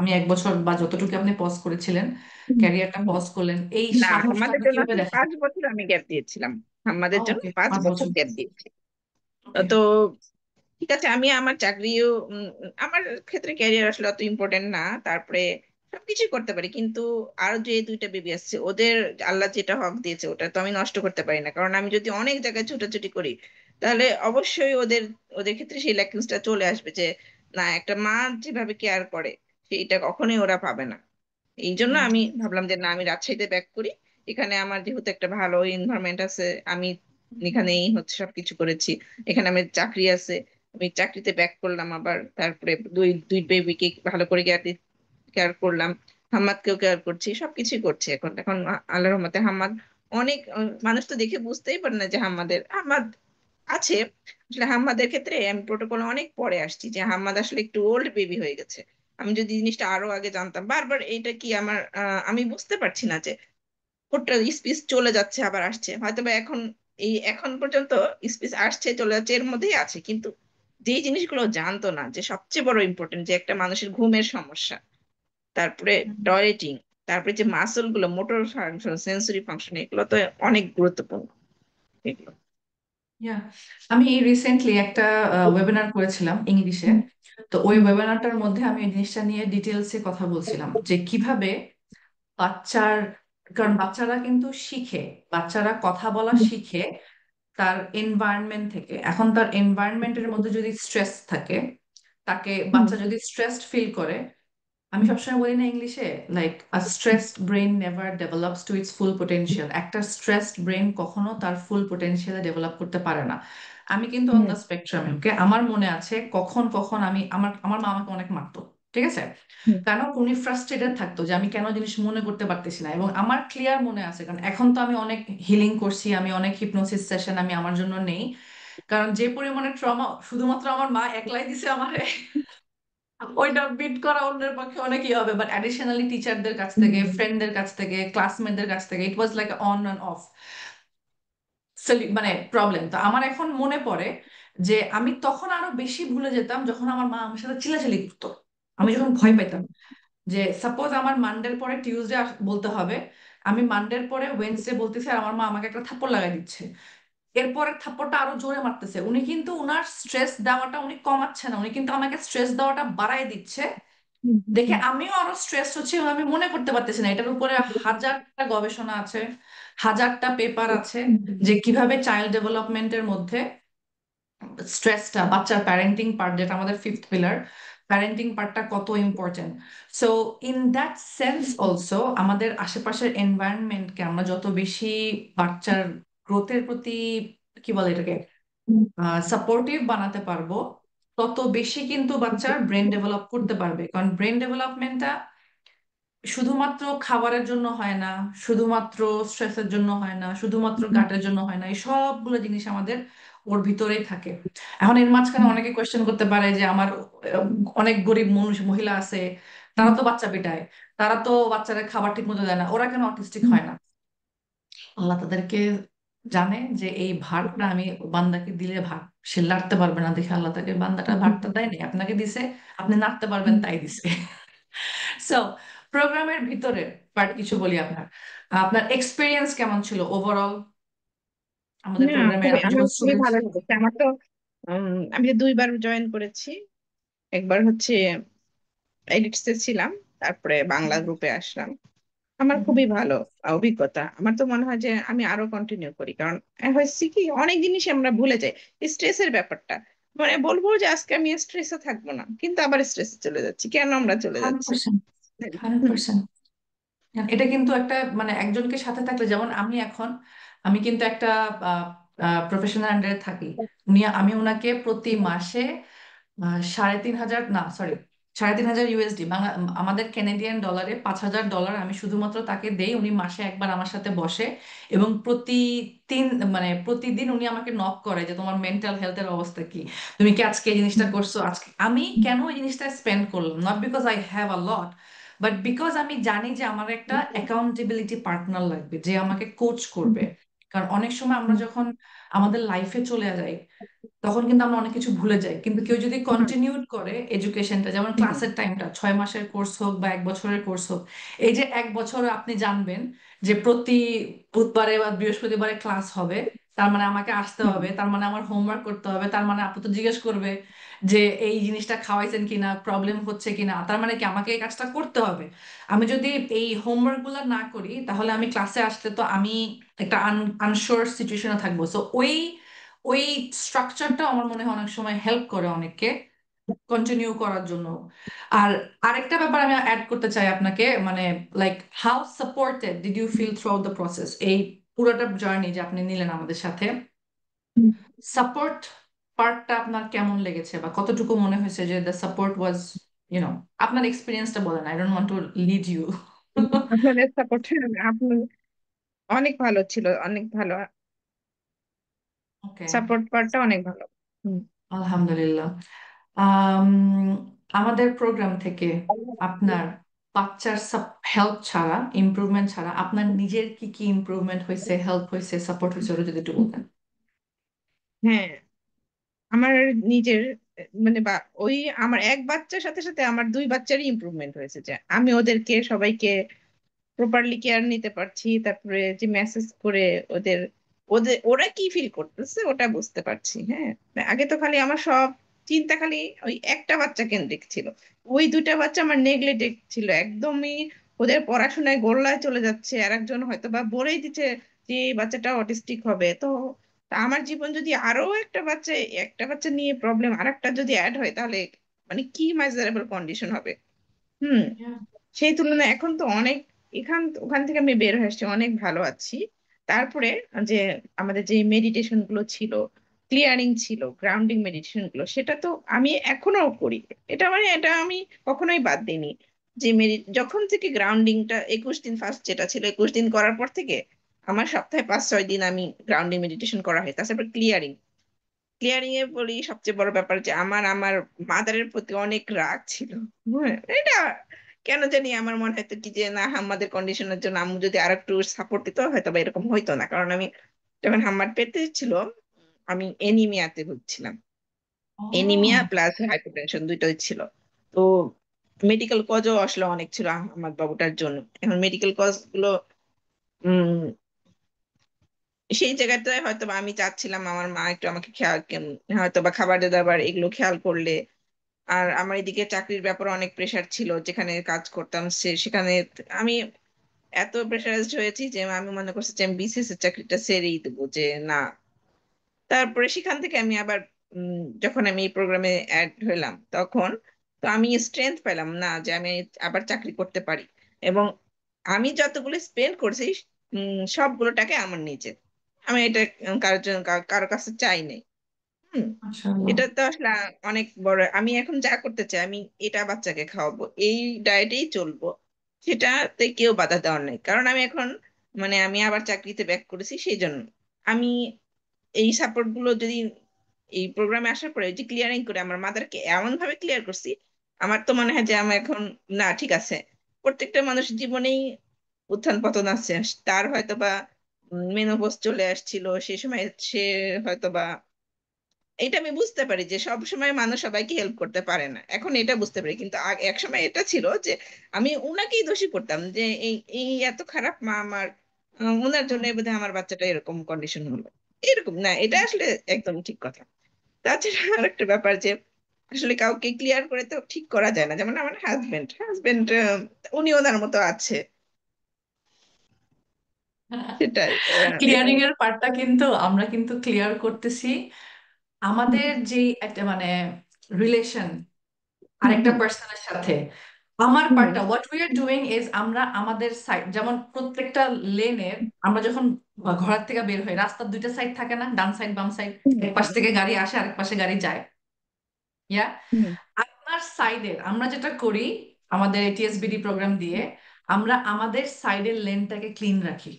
আমি 1 বছর বা যতটুকু আপনি পজ করেছিলেন, ক্যারিয়ারটা পজ করলেন, এই না, সাহসটা আমাদের আপনি জন্য কিভাবে আসলে দেখান? 5 বছর আমি গ্যাপ দিয়েছিলাম, আমাদের জন্য ওকে, পাঁচ 5 বছর। বছর গ্যাপ দিয়েছি। ওকে। তো ঠিক আছে, আমি আমার চাকরিও আমার ক্ষেত্রে ক্যারিয়ার আসলে অত ইম্পর্টেন্ট না, তারপরে সবকিছু করতে পারি, কিন্তু আরো যে দুইটা বেবি আসছে, ওদের আল্লাহ যেটা হক দিয়েছে ওটা তো আমি নষ্ট করতে পারি না, কারণ আমি যদি অনেক জায়গায় ছুটাছুটি করি, তাহলে অবশ্যই ওদের ওদের ক্ষেত্রে সেই ল্যাকিংসটা চলে আসবে, যে না, একটা মা যেভাবে কেয়ার করে সেইটা কখনোই ওরা পাবে না। এই জন্য রাইট। আমি ভাবলাম যে না, আমি রাজশাহীতে ব্যাক করি, এখানে আমার যেহেতু একটা ভালো এনভায়রনমেন্ট আছে, আমি এখানেই হচ্ছে সবকিছু করেছি, এখানে আমার চাকরি আছে, আমি চাকরিতে ব্যাক করলাম আবার, তারপরে দুই দুই বেবিকে ভালো করে কেয়ার কেয়ার করলাম, হাম্মাদকেও কেয়ার করছি, সবকিছুই করছি এখন। এখন আল্লাহর রহমতে হাম্মাদ অনেক, মানুষ তো দেখে বুঝতেই পারে না যে হাম্মাদ আছে। আসলে হাম্মাদের ক্ষেত্রে আমি প্রোটোকলে অনেক পরে আসছি, যে হাম্মাদ আসলে একটু ওল্ড বেবি হয়ে গেছে। আমি যদি জিনিসটা আরো আগে জানতাম, বারবার এটা কি আমার আমি বুঝতে পারছি না যে ওটা স্পিচ চলে যাচ্ছে আবার আসছে, হয়তো বা এখন এই এখন পর্যন্ত স্পিচ আসছে চলে যাচ্ছে এর মধ্যেই আছে, কিন্তু যেই জিনিসগুলো জানতো না, যে সবচেয়ে বড় ইম্পর্টেন্ট যে একটা মানুষের ঘুমের সমস্যা, তারপরে টয়লেটিং, তারপরে যে মাসল গুলো, মোটর ফাংশন, সেন্সরি ফাংশন, এগুলো তো অনেক গুরুত্বপূর্ণ এগুলো। ইয়া, আমি রিসেন্টলি একটা ওয়েবিনার করেছিলাম ইংলিশে। তো ওই হুম ওয়েবিনারটার মধ্যে আমি এই জিনিসটা নিয়ে ডিটেলসে কথা বলছিলাম যে কিভাবে বাচ্চার, কারণ বাচ্চারা কিন্তু শিখে, বাচ্চারা কথা বলা শিখে তার এনভায়রনমেন্ট থেকে। এখন তার এনভায়রনমেন্টের মধ্যে যদি স্ট্রেস থাকে, তাকে হুম বাচ্চা যদি স্ট্রেসড ফিল করে, আমি সবসময় বলি না ইংলিশে, like a stressed brain never develops to its full potential, একটা স্ট্রেসড ব্রেন কখনো তার ফুল পোটেনশিয়ালে ডেভেলপ করতে পারে না। আমি কিন্তু অন হুম দ্য স্পেকট্রাম, ওকে, আমার মনে আছে কখন কখন আমি, আমার আমার মা আমাকে অনেক মারতো, ঠিক আছে, হুম কারণ উনি ফ্রাস্ট্রেটেড থাকতো যে আমি কেন জিনিস মনে করতে পারতেছি না। এবং আমার ক্লিয়ার মনে আছে, কারণ এখন তো আমি অনেক হিলিং করছি, আমি অনেক হিপনোসিস সেশন আমি আমার জন্য নেই, কারণ যে পরিমাণে ট্রমা শুধুমাত্র আমার মা একলাই দিছে আমারে, ওইটা বিট করা অন্যের পক্ষে অনেকই হবে, বাট অ্যাডিশনালি টিচারদের কাছ থেকে, হুম ফ্রেন্ডদের কাছ থেকে, ক্লাসমেটদের কাছ থেকে, it was like on and off মানে প্রবলেম। তো আমার এখন মনে পড়ে যে আমি তখন আরো বেশি ভুলে যেতাম যখন আমার মা আমার সাথে চিল্লাচিল্লি করতো, আমি যখন ভয় হুম পেতাম। যে সাপোজ আমার মানডের পরে টিউসডে বলতে হবে, আমি মানডের পরে ওয়েনসডে বলতেছি, আর আমার মা আমাকে একটা থাপ্পড় লাগাই দিচ্ছে, এরপরের থাপ্পড়টা আরো জোরে মারতেছে, উনি কিন্তু উনার স্ট্রেস দেওয়াটা উনি কমাচ্ছে না, উনি কিন্তু আমাকে স্ট্রেস দেওয়াটা বাড়ায় দিচ্ছে। হুম দেখে হুম আমিও আরো স্ট্রেস হচ্ছি এবং আমি মনে করতে পারতেছি না, এটার উপরে হাজারটা গবেষণা আছে, হাজারটা পেপার আছে, যে কিভাবে চাইল্ড ডেভেলপমেন্টের মধ্যে স্ট্রেসটা, বাচ্চার প্যারেন্টিং পার্ট যেটা আমাদের ফিফথ পিলার, প্যারেন্টিং পার্টটা কত important. So in that sense also আমাদের আশেপাশের এনভায়রনমেন্টকে আমরা যত বেশি বাচ্চার গ্রোথের প্রতি কি বলে এটাকে সাপোর্টিভ বানাতে পারবো, তত বেশি কিন্তু বাচ্চার ব্রেন ডেভেলপ করতে পারবে। কারণ ব্রেন ডেভেলপমেন্টটা শুধুমাত্র খাবারের জন্য হয় না, শুধুমাত্র স্ট্রেসের জন্য হয় না, শুধুমাত্র গাটের জন্য হয় না, এই সবগুলো জিনিস আমাদের ওর ভিতরেই থাকে। এখন এর মাঝখানে অনেকে কোয়েশ্চেন করতে পারে যে আমার আহ, অনেক গরিব মানুষ মহিলা আছে, তারা তো বাচ্চা পিটায়, তারা তো বাচ্চারা খাবার ঠিক মতো দেয় না, ওরা কেন অটিস্টিক হয় না? আল্লাহ তাদেরকে জানে যে এই ভারটা আমি বান্দাকে দিলে ভার সে লাড়তে পারবে না দেখে আল্লাহ তাকে বান্দাটা ভারটা দেয়নি, আপনাকে দিছে, আপনি নাড়তে পারবেন তাই দিছে। সো প্রোগ্রামের ভিতরে বাট কিছু বলি, আপনার আপনার এক্সপিরিয়েন্স কেমন ছিল ওভারঅল আমাদের না, প্রোগ্রামে, খুবই আপনি আমার যখন খুবই স্টুডেন্ট? ভালো লেগেছে আমার তো। আমি যে দুইবার জয়েন করেছি, একবার হচ্ছে এডিটসে ছিলাম, তারপরে বাংলা গ্রুপে আসলাম। আমার খুবই ভালো অভিজ্ঞতা। আমার তো মনে হয় যে আমি আরো কন্টিনিউ করি, কারণ হয়েছে কি অনেক জিনিস আমরা ভুলে যাই। স্ট্রেসের ব্যাপারটা, মানে বলবো যে আজকে আমি স্ট্রেসে থাকবো না, কিন্তু আবার স্ট্রেসে চলে যাচ্ছি, কেন আমরা চলে হান্ড্রেড যাচ্ছি? পার্সেন্ট হান্ড্রেড হুম। পার্সেন্ট এটা কিন্তু একটা মানে একজনকে সাথে থাকলে, যেমন আমি এখন, আমি কিন্তু একটা প্রফেশনাল আন্ডারে থাকি। আমি ওনাকে প্রতি মাসে 3,500 না সরি 3,500 ইউএসডি, বাংলা আমাদের ক্যানাডিয়ান ডলারে $5,000 আমি শুধুমাত্র তাকে দেই। উনি মাসে একবার আমার সাথে বসে এবং তিন মানে প্রতিদিন উনি আমাকে নক করে যে তোমার মেন্টাল হেলথের অবস্থা কি, তুমি কি আজকে এই জিনিসটা করছো, আজকে আমি কেন এই জিনিসটা স্পেন্ড করলাম, not because I have a lot, but because আমি জানি যে আমার একটা অ্যাকাউন্টেবিলিটি পার্টনার লাগবে যে আমাকে কোচ করবে। কারণ অনেক সময় আমরা যখন আমাদের লাইফে চলে যাই তখন কিন্তু আমরা অনেক কিছু ভুলে যাই, কিন্তু কেউ যদি কন্টিনিউ করে এডুকেশনটা, যেমন ক্লাসের টাইমটা 6 মাসের কোর্স হোক বা 1 বছরের কোর্স হোক, এই যে 1 বছর আপনি জানবেন যে প্রতি বুধবারে বা বৃহস্পতিবারে ক্লাস হবে, তার মানে আমাকে আসতে হবে, তার মানে আমার হোমওয়ার্ক করতে হবে, তার মানে আপু তো জিজ্ঞেস করবে যে এই জিনিসটা খাওয়াইছেন কিনা, প্রবলেম হচ্ছে কিনা, তার মানে কি আমাকে এই কাজটা করতে হবে। আমি যদি এই হোমওয়ার্ক গুলো না করি তাহলে আমি ক্লাসে আসলে তো আমি একটা আনশোর সিচুয়েশনে থাকবো। সো ওই ওই স্ট্রাকচারটা আমার মনে হয় অনেক সময় হেল্প করে অনেককে কন্টিনিউ করার জন্য। আর আরেকটা ব্যাপার আমি অ্যাড করতে চাই আপনাকে, মানে like how supported did you feel throughout the process, এই পুরোটা জার্নি যে আপনি নিলেন আমাদের সাথে, সাপোর্ট পার্টটা আপনার কেমন লেগেছে বা কতটুকু মনে হয়েছে যে দ্য সাপোর্ট ওয়াজ ইউনো, আপনার এক্সপিরিয়েন্সটা বলেন, I don't want to lead you. আপনাদের সাপোর্ট আপনার অনেক ভালো ছিল, অনেক ভালো। ওকে, সাপোর্ট পার্টটা অনেক ভালো। হুম। আলহামদুলিল্লাহ। আমাদের প্রোগ্রাম থেকে আপনার বাচ্চার হেল্প ছাড়া, ইমপ্রুভমেন্ট ছাড়া আপনার নিজের কি কি ইমপ্রুভমেন্ট হয়েছে, হেল্প হয়েছে, সাপোর্ট হয়েছে, ওটা যদি একটু বলতেন। হ্যাঁ, আমার নিজের মানে ওই আমার এক বাচ্চার সাথে সাথে আমার দুই বাচ্চারই ইমপ্রুভমেন্ট হয়েছে, যে আমি ওদেরকে সবাইকে প্রপারলি কেয়ার নিতে পারছি, তারপরে যে মেসেজ করে ওদের ওদের ওরা কি ফিল করতেছে ওটা বুঝতে পারছি। হ্যাঁ, আগে তো খালি আমার সব চিন্তা খালি ওই একটা বাচ্চা কেন্দ্রিক ছিল। ওই দুইটা বাচ্চা আমার নেগলেক্টেড ছিল একদমই, ওদের পড়াশোনায় গোল্লায় চলে যাচ্ছে, আর একজন হয়তো বা বলেই দিচ্ছে যে এই বাচ্চাটা অটিস্টিক হবে। তো তা আমার জীবন যদি আরো একটা বাচ্চা নিয়ে প্রবলেম আর একটা যদি অ্যাড হয়, তাহলে মানে কি মেজারেবল কন্ডিশন হবে। হুম। Yeah. সেই তুলনায় এখন তো অনেক, ওখান থেকে আমি বের হয়ে আসছি, অনেক ভালো আছি। তারপরে যে আমাদের যে মেডিটেশন গুলো ছিল, ক্লিয়ারিং ছিল, গ্রাউন্ডিং মেডিটেশন গুলো, সেটা তো আমি এখনো করি। এটা আমি কখনোই বাদ দিইনি। যে যখন থেকে গ্রাউন্ডিংটা 21 দিন, ফার্স্ট যেটা ছিল 21 দিন করার পর থেকে আমার সপ্তাহে 5-6 দিন আমি গ্রাউন্ডিং মেডিটেশন করা হয়। তাছাড়া ক্লিয়ারিং, এ বলি সবচেয়ে বড় ব্যাপার যে আমার মাদারের প্রতি অনেক রাগ ছিল। হ্যাঁ, এটা কেন জানি আমার মনে হতো কি যে না, আমাদের কন্ডিশনের জন্য আম্মু যদি আর একটু সাপোর্ট দিত হয়তো বা এরকম হইতো না। কারণ আমি যখন হাম্মার পেটে ছিল, আমি এনিমিয়াতে ভুগছিলাম। এনিমিয়া ও, প্লাস হাইপারটেনশন দুইটাই ছিল। তো মেডিকেল কজও আসলে অনেক ছিল আমার বাবুটার জন্য। এখন মেডিকেল কজ গুলো উম সেই জায়গাটায় হয়তো বা আমি চাচ্ছিলাম আমার মা একটু আমাকে খেয়াল হয়তো বা খাবার দাবার এগুলো খেয়াল করলে। আর আমার এদিকে চাকরির ব্যাপারে অনেক প্রেশার ছিল, যেখানে কাজ করতাম সেখানে আমি এত প্রেশারাইজড হয়েছি যে আমি মনে করছি যে আমি বিসিএস এর চাকরিটা ছেড়েই দেবো, যে না। তারপরে সেখান থেকে আমি আবার যখন আমি এই প্রোগ্রামে অ্যাড হইলাম, তখন তো আমি স্ট্রেংথ পেলাম না যে আমি আবার চাকরি করতে পারি। এবং আমি যতগুলো স্পেন্ড করছি সবগুলো টাকা আমার নিজের। আমি এটা কারোর জন্য কারোর কাছে চাই নাই। হুম। মাশাআল্লাহ। এটা তো আসলে অনেক বড়। আমি এখন যা করতে চাই, আমি এটা বাচ্চাকে খাওয়াবো, এই ডায়েটেই চলবো, সেটাতে কেউ বাধা দেওয়ার নাই। কারণ আমি এখন মানে আমি আবার চাকরিতে ব্যাক করেছি, সেই জন্য আমি এই সাপোর্ট গুলো যদি এই প্রোগ্রামে আসার পরে যে ক্লিয়ারিং করে আমার মাদারকে এমন ভাবে ক্লিয়ার করছি, আমার তো মনে হয় যে আমি এখন না, ঠিক আছে। প্রত্যেকটা মানুষের জীবনেই উত্থান পতন আছে। তার হয়তো বা মেনোপজ চলে আসছিল সেই সময়, সে হয়তো বা, এটা আমি বুঝতে পারি যে সব সময় মানুষ সবাইকে হেল্প করতে পারে না, এখন এটা বুঝতে পারি। কিন্তু এক সময় এটা ছিল যে আমি উনাকেই দোষী করতাম যে এই এই এত খারাপ মা আমার, উনার জন্য বোধহয় আমার বাচ্চাটা এরকম কন্ডিশন হলো। এরকম না, এটা আসলে একদম ঠিক কথা। তাছাড়া আরেকটা ব্যাপার যে আসলে কাউকে ক্লিয়ার করে তো ঠিক করা যায় না। যেমন আমার হাজবেন্ড হাজবেন্ড উনি ওনার মতো আছে, সেটাই। এবং ক্লিয়ারিং এর পার্টটা কিন্তু আমরা কিন্তু ক্লিয়ার করতেছি হুম আমাদের যে একটা মানে রিলেশন হুম আরেকটা হুম পার্সনের সাথে। আমার হুম পার্টটা what we are doing is আমরা আমাদের সাইড, যেমন প্রত্যেকটা লেনের আমরা যখন ঘর থেকে বের হই রাস্তার দুইটা সাইড থাকে না, ডান সাইড বাম সাইড, হুম এক পাশ থেকে গাড়ি আসে আরেক পাশে গাড়ি যায়। ইয়া, হুম আপনার সাইডের আমরা যেটা করি আমাদের এটিএসবিডি প্রোগ্রাম দিয়ে, আমরা আমাদের সাইডের লেনটাকে ক্লিন রাখি,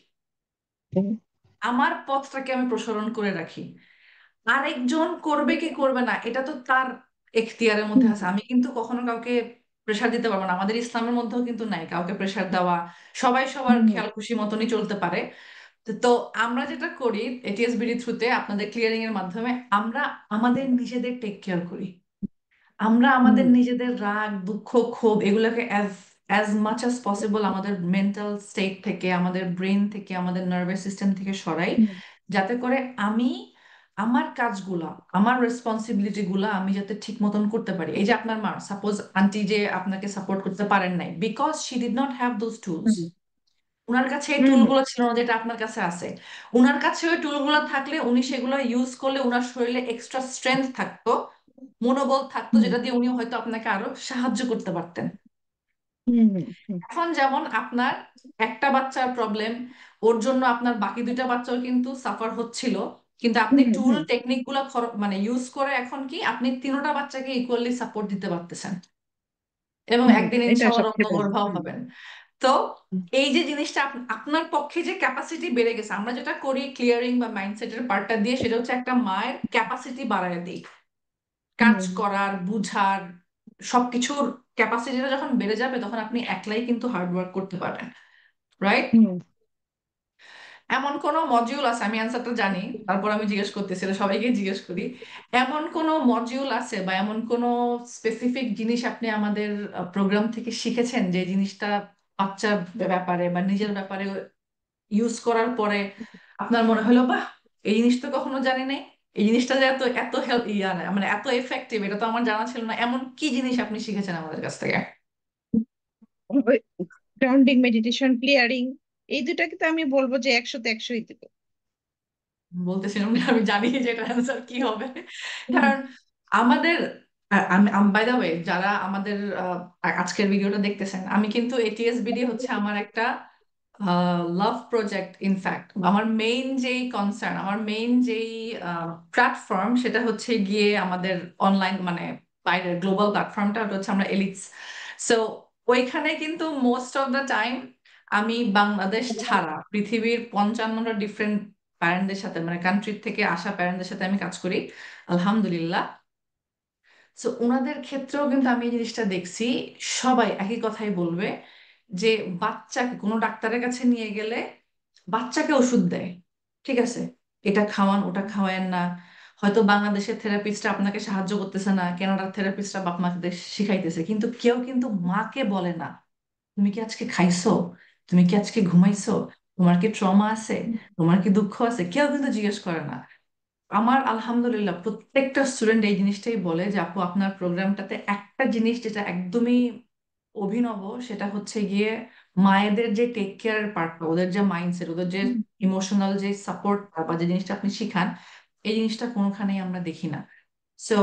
হুম আমার পথটাকে আমি প্রসারণ করে রাখি। আরেকজন করবে কি করবে না এটা তো তার এখতিয়ারের মধ্যে হুম আছে, আমি কিন্তু কখনো কাউকে প্রেশার দিতে পারবো না, আমাদের ইসলামের মধ্যেও কিন্তু নাই কাউকে প্রেশার দেওয়া, সবাই সবার হুম খেয়াল খুশি মতনই চলতে পারে। তো আমরা যেটা করি এটিএসবিডি থ্রুতে আপনাদের ক্লিয়ারিং এর মাধ্যমে, আমরা আমাদের নিজেদের টেক কেয়ার করি, আমরা আমাদের হুম নিজেদের রাগ দুঃখ ক্ষোভ এগুলোকে as as much as possible আমাদের মেন্টাল স্টেট থেকে, আমাদের ব্রেন থেকে, আমাদের নার্ভাস সিস্টেম থেকে সরাই, হুম যাতে করে আমি আমার কাজগুলা, আমার রেসপন্সিবিলিটি গুলা আমি যাতে ঠিক মতন করতে পারি। এই যে আপনার মা, সাপোজ আন্টি যে আপনাকে সাপোর্ট করতে পারেন নাই because she did not have those tools, hmm উনার কাছে এই হুম টুলগুলো ছিল না যেটা আপনার কাছে আছে। উনার কাছে ওই টুলগুলো থাকলে উনি সেগুলো ইউজ করলে উনার শরীরে এক্সট্রা স্ট্রেংথ থাকতো, মনোবল থাকতো, হুম যেটা দিয়ে উনি হয়তো আপনাকে আরো সাহায্য করতে পারতেন। হুম হুম এখন যেমন আপনার একটা বাচ্চার প্রবলেম, ওর জন্য আপনার বাকি দুইটা বাচ্চাও কিন্তু সাফার হচ্ছিল, কিন্তু আপনি হুম টুল হুম টেকনিক গুলো মানে ইউজ করে এখন কি আপনি তিনোটা বাচ্চাকে ইকুয়ালি সাপোর্ট দিতে পারতেছেন, এবং হুম, একদিন এটা ইনশাআল্লাহ সবচেয়ে বড়। রত্নগর্ভাও হুম হবেন। তো এই যে জিনিসটা আপনার পক্ষে যে ক্যাপাসিটি বেড়ে গেছে, আমরা যেটা করি ক্লিয়ারিং বা মাইন্ডসেটের পার্টটা দিয়ে, সেটা হচ্ছে একটা মায়ের ক্যাপাসিটি বাড়ায় দিই, কাজ হুম করার বুঝার সবকিছুর ক্যাপাসিটিটা যখন বেড়ে যাবে তখন আপনি একলাই কিন্তু হার্ড ওয়ার্ক করতে পারবেন, রাইট? হুম এমন কোন মডিউল আছে, আমি অ্যান্সারটা জানি তারপর আমি জিজ্ঞেস করতেছি, এটা সবাইকে জিজ্ঞেস করি, এমন কোন মডিউল আছে বা এমন কোন স্পেসিফিক জিনিস আপনি আমাদের প্রোগ্রাম থেকে শিখেছেন যে জিনিসটা বাচ্চার ব্যাপারে বা নিজের ব্যাপারে ইউজ করার পরে আপনার মনে হলো বাহ, এই জিনিসটা কখনো জানি নাই, এই জিনিসটা যে এত এত হেল্প মানে এত এফেক্টিভ, এটা তো আমার জানা ছিল না, এমন কি জিনিস আপনি শিখেছেন আমাদের কাছ থেকে? গ্রাউন্ডিং, মেডিটেশন, ক্লিয়ারিং, এই দুটাকে তো আমি বলবো যে 100-তে 100ই দিব। বলতেছিলাম না, আমি জানি যে এটা অ্যান্সার কি হবে, হুম কারণ আমাদের আমি বাই দা ওয়ে যারা আমাদের আজকের ভিডিওটা দেখতেছেন, আমি কিন্তু এটিএসবিডি হচ্ছে আমার একটা লাভ প্রজেক্ট। ইনফ্যাক্ট আমার মেইন যেই কনসার্ন, আমার মেইন যেই প্ল্যাটফর্ম, সেটা হচ্ছে গিয়ে আমাদের অনলাইন মানে বাইরের গ্লোবাল প্ল্যাটফর্মটা, ওটা হচ্ছে আমরা এলিটস। সো ওইখানে কিন্তু মোস্ট অফ দ্য টাইম আমি বাংলাদেশ ছাড়া পৃথিবীর 55টা ডিফারেন্ট প্যারেন্টদের সাথে মানে কান্ট্রির থেকে আসা প্যারেন্টদের সাথে আমি কাজ করি, আলহামদুলিল্লাহ। সো ওনাদের ক্ষেত্রেও কিন্তু আমি এই জিনিসটা দেখছি, সবাই একই কথাই বলবে যে বাচ্চাকে কোনো ডাক্তারের কাছে নিয়ে গেলে বাচ্চাকে ওষুধ দেয়, ঠিক আছে, এটা খাওয়ান ওটা খাওয়ায়েন না, হয়তো বাংলাদেশের থেরাপিস্টরা আপনাকে সাহায্য করতেছে না, কানাডার থেরাপিস্টরা আপনাকে শিখাইতেছে, কিন্তু কেউ কিন্তু মাকে বলে না তুমি কি আজকে খাইছো, তুমি কি আজকে ঘুমাইছো, তোমার কি ট্রমা আছে, তোমার কি দুঃখ আছে, কেউ কিন্তু জিজ্ঞেস করে না। আমার আলহামদুলিল্লাহ প্রত্যেকটা স্টুডেন্ট এই জিনিসটাই বলে যে আপু আপনার প্রোগ্রামটাতে একটা জিনিস যেটা একদমই অভিনব, সেটা হচ্ছে গিয়ে মায়েদের যে টেক কেয়ার পার্টটা, ওদের যে মাইন্ডসেট, ওদের যে হুম ইমোশনাল যে সাপোর্ট বা যে জিনিসটা আপনি শিখান, এই জিনিসটা কোনোখানেই আমরা দেখি না। So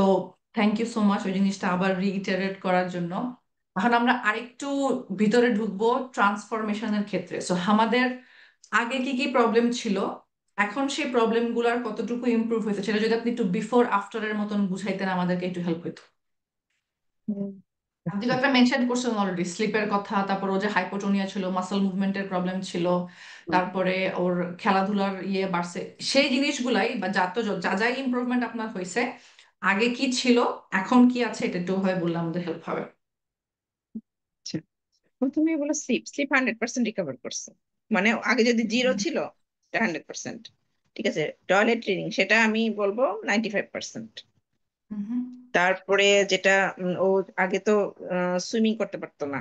thank you so much ওই জিনিসটা আবার রিইটারেট করার জন্য। এখন আমরা আরেকটু ভিতরে ঢুকবো ট্রান্সফরমেশনের ক্ষেত্রে। সো আমাদের আগে কি কি প্রবলেম ছিল, এখন সেই প্রবলেম গুলার কতটুকু ইমপ্রুভ হয়েছে, সেটা যদি আপনি একটু বিফোর আফটারের মতন বুঝাইতেন আমাদেরকে একটু হেল্প হইতো। হুম। আপনি আচ্ছা। তো একটা মেনশন করছেন অলরেডি, স্লিপের কথা, তারপর ও যে হাইপোটোনিয়া ছিল, মাসল মুভমেন্টের প্রবলেম ছিল, তারপরে ওর খেলাধুলার ইয়ে বাড়ছে, সেই জিনিসগুলাই বা যা তো যা যা ইমপ্রুভমেন্ট আপনার হয়েছে, আগে কি ছিল এখন কি আছে, এটা একটু হয় বললে আমাদের হেল্প হবে। আচ্ছা, প্রথমে বলো স্লিপ স্লিপ 100% রিকভার করছে। মানে আগে যদি জিরো ছিল, এটা 100%। ঠিক আছে, টয়লেট ট্রেনিং সেটা আমি বলবো 95%। হুম। তারপরে যেটা ও আগে তো সুইমিং করতে পারতো না,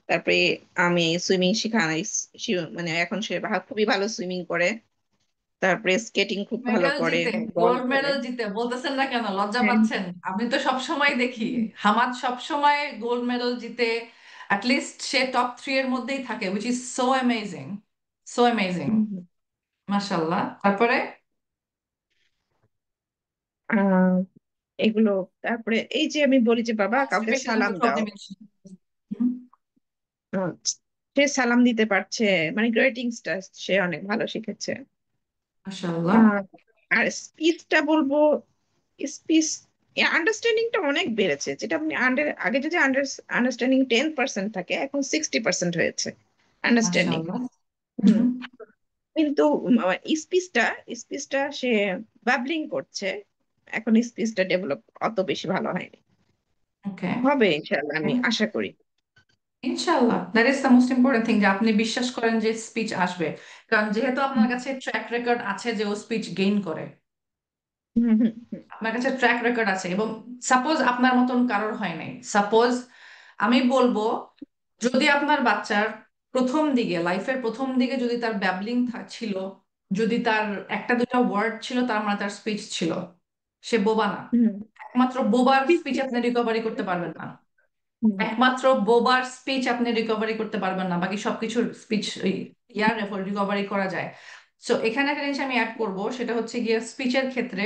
তারপরে আমি সুইমিং শিখাই। মানে এখন সে খুবই ভালো সুইমিং করে। তারপরে স্কেটিং খুব ভালো মেডেল করে, জিতে, বল গোল্ড খেলে। মেডেল জিতে বলতেছেন না কেন, লজ্জা হ্যাঁ। পাচ্ছেন? আমি তো সব সময় দেখি হামাদ সব সময় গোল্ড মেডেল জিতে, লিস্ট সে টপ থ্রি এর মধ্যেই থাকে, which is so amazing, so amazing, hmm. মাশাল্লাহ। তারপরে আহ এগুলো, তারপরে এই যে আমি বলি যে বাবা কাউকে কনস্টিপেশনের সালাম দাও, প্রবলেম ছিল। হুম। আহ, সে সালাম দিতে পারছে, মানে গ্রেটিংসটা সে অনেক ভালো শিখেছে। মাশাল্লাহ। আহ, আর স্পিচটা বলবো, স্পিচ আন্ডারস্ট্যান্ডিংটা অনেক বেড়েছে। যেটা আপনি আগে যদি আন্ডারস্ট্যান্ডিং 10% থাকে, এখন 60% হয়েছে আন্ডারস্ট্যান্ডিং। মাশাল্লাহ। হুম। হুম। কিন্তু স্পিচটা স্পিচটা সে বাবলিং করছে, এখন স্পিচটা ডেভেলপ অত বেশি ভালো হয়নি। ওকে। হবে ইনশাআল্লাহ, আমি আশা করি। ইনশাল্লাহ, that is the most important thing, যে আপনি বিশ্বাস করেন যে স্পিচ আসবে। কারণ যেহেতু আপনার হুম। কাছে ট্র্যাক রেকর্ড আছে যে ও স্পিচ গেইন করে, হুম। হুম। হুম। আপনার কাছে ট্র্যাক রেকর্ড আছে, এবং সাপোজ আপনার মতন কারোর হয় নাই, সাপোজ আমি বলবো, যদি আপনার বাচ্চার প্রথম দিকে, লাইফের প্রথম দিকে যদি তার ব্যাবলিং ছিল, যদি তার একটা দুটা ওয়ার্ড ছিল, তার মানে তার স্পিচ ছিল, সে বোবা না। হুম। একমাত্র বোবার স্পিচ আপনি রিকভারি করতে পারবেন না, হুম। একমাত্র বোবার স্পিচ আপনি রিকভারি করতে পারবেন না, বাকি সবকিছুর স্পিচ ইয়ার রিকভারি করা যায়। সো এখানে একটা জিনিস আমি অ্যাড করব, সেটা হচ্ছে গিয়ে স্পিচের ক্ষেত্রে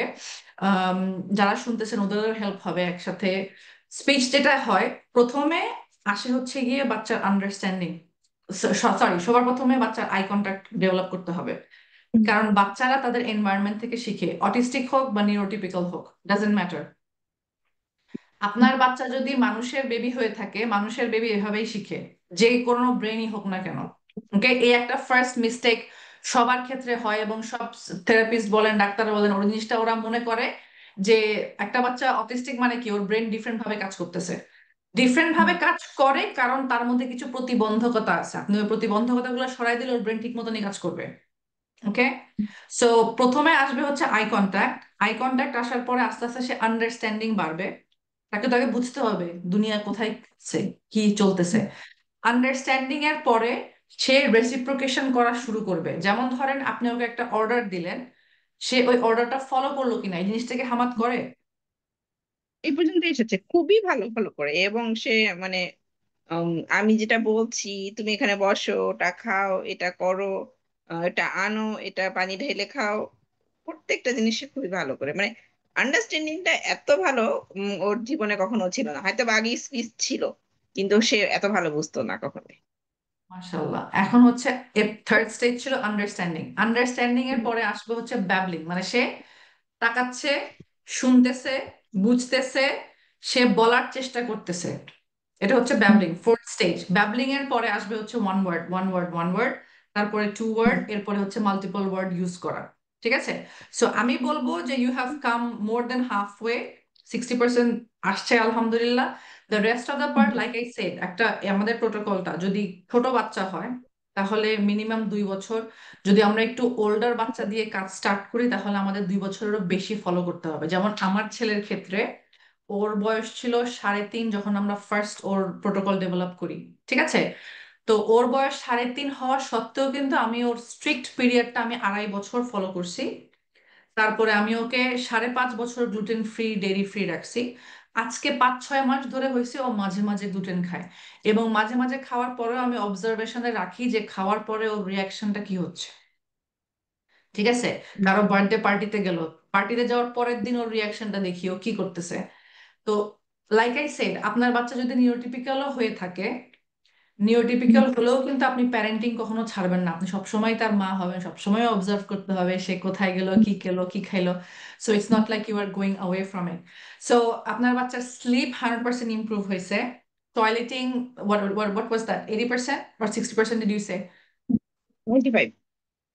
আম, যারা শুনতেছেন ওদের হেল্প হবে একসাথে। স্পিচ যেটা হয়, প্রথমে আসে হচ্ছে গিয়ে বাচ্চার আন্ডারস্ট্যান্ডিং, সরি, সবার প্রথমে বাচ্চার আই কন্ট্যাক্ট ডেভেলপ করতে হবে। হুম। কারণ বাচ্চারা তাদের এনভায়রনমেন্ট থেকে শিখে, অটিস্টিক হোক বা নিউরোটিপিক্যাল হোক, ডাজেন্ট ম্যাটার। আপনার বাচ্চা যদি মানুষের বেবি হয়ে থাকে, মানুষের বেবি এভাবেই শিখে, যে কোনো ব্রেনই হোক না কেন। ওকে, এই একটা ফার্স্ট মিস্টেক সবার ক্ষেত্রে হয়, এবং সব থেরাপিস্ট বলেন, ডাক্তার বলেন, ওই জিনিসটা ওরা মনে করে যে একটা বাচ্চা অটিস্টিক মানে কি, ওর ব্রেন ডিফারেন্ট ভাবে কাজ করতেছে। ডিফারেন্ট ভাবে কাজ করে কারণ তার মধ্যে কিছু প্রতিবন্ধকতা আছে, আপনি ওই প্রতিবন্ধকতাগুলো সরাই দিলে ওর ব্রেন ঠিক মতনই কাজ করবে। ওকে। সো প্রথমে আসবে হচ্ছে আই কন্ট্যাক্ট, আই কন্ট্যাক্ট আসার পরে আস্তে আস্তে সে আন্ডারস্ট্যান্ডিং বাড়বে। তাকে তাকে বুঝতে হবে দুনিয়া কোথায় আছে, কি চলতেছে। আন্ডারস্ট্যান্ডিং এর পরে সে রেসিপ্রোকেশন করা শুরু করবে। যেমন ধরেন আপনি ওকে একটা অর্ডার দিলেন, সে ওই অর্ডারটা ফলো করলো কিনা, এই জিনিসটাকে হামাত করে। এই পর্যন্ত এসেছে খুবই ভালো ভালো করে, এবং সে মানে উম, আমি যেটা বলছি, তুমি এখানে বসো, ওটা খাও, এটা করো, এটা আনো, এটা পানি ঢেলে খাও, প্রত্যেকটা জিনিস সে খুবই ভালো করে, মানে আন্ডারস্ট্যান্ডিংটা এত ভালো। ওর জীবনে কখনো ছিল না, হয়তো বা আগে স্পিচ ছিল, কিন্তু সে এত ভালো বুঝতো না কখনো। মাশাল্লাহ। এখন হচ্ছে থার্ড স্টেজ ছিল আন্ডারস্ট্যান্ডিং, আন্ডারস্ট্যান্ডিং এর হুম। পরে আসবে হচ্ছে ব্যাবলিং, মানে সে তাকাচ্ছে, শুনতেছে, বুঝতেছে, সে বলার চেষ্টা করতেছে। এটা হচ্ছে হুম। Babbling, fourth stage. ব্যাবলিং এর পরে আসবে হচ্ছে one word, one word, one word, তারপরে টু ওয়ার্ড, হুম। এরপরে হচ্ছে মাল্টিপল ওয়ার্ড ইউজ করা। ঠিক আছে। সো আমি বলবো যে you have come more than half way, 60% আসছে আলহামদুলিল্লাহ। The rest of the part, like I said, একটা আমাদের প্রোটোকলটা যদি ছোট বাচ্চা হয় তাহলে মিনিমাম 2 বছর, যদি আমরা একটু ওল্ডার বাচ্চা দিয়ে কাজ স্টার্ট করি তাহলে আমাদের 2 বছরেরও বেশি ফলো করতে হবে। যেমন আমার ছেলের ক্ষেত্রে, ওর বয়স ছিল 3.5 যখন আমরা ফার্স্ট ওর প্রোটোকল ডেভেলপ করি। ঠিক আছে। তো ওর বয়স 3.5 হওয়া সত্ত্বেও কিন্তু আমি ওর স্ট্রিক্ট পিরিয়ডটা আমি 2.5 বছর ফলো করছি। তারপরে আমি ওকে 5.5 বছর গ্লুটেন ফ্রি, ডেরি ফ্রি রাখছি। আজকে 5-6 মাস ধরে হয়েছে ও মাঝে মাঝে গ্লুটেন খায়, এবং মাঝে মাঝে খাওয়ার পরেও আমি অবজারভেশনে রাখি যে খাওয়ার পরে ওর রিয়াকশনটা কি হচ্ছে। ঠিক আছে। কারো বার্থডে পার্টিতে গেল, পার্টিতে যাওয়ার পরের দিন ওর রিয়াকশনটা দেখি ও কি করতেছে। তো লাইক আই সেড, আপনার বাচ্চা যদি নিউরোটিপিক্যালও হয়ে থাকে, হুম, নিউরোটিপিক্যাল হলেও কিন্তু আপনি প্যারেন্টিং কখনো ছাড়বেন না। আপনি সবসময় তার মা হবেন, সবসময় অবজার্ভ করতে হবে সে কোথায় গেল, কি খেলো, কি খাইলো। So it's not like you are going away from it. So আপনার বাচ্চার স্লিপ 100% ইমপ্রুভ হয়েছে। Toileting, what was that, 80% or 60% did you say? 95।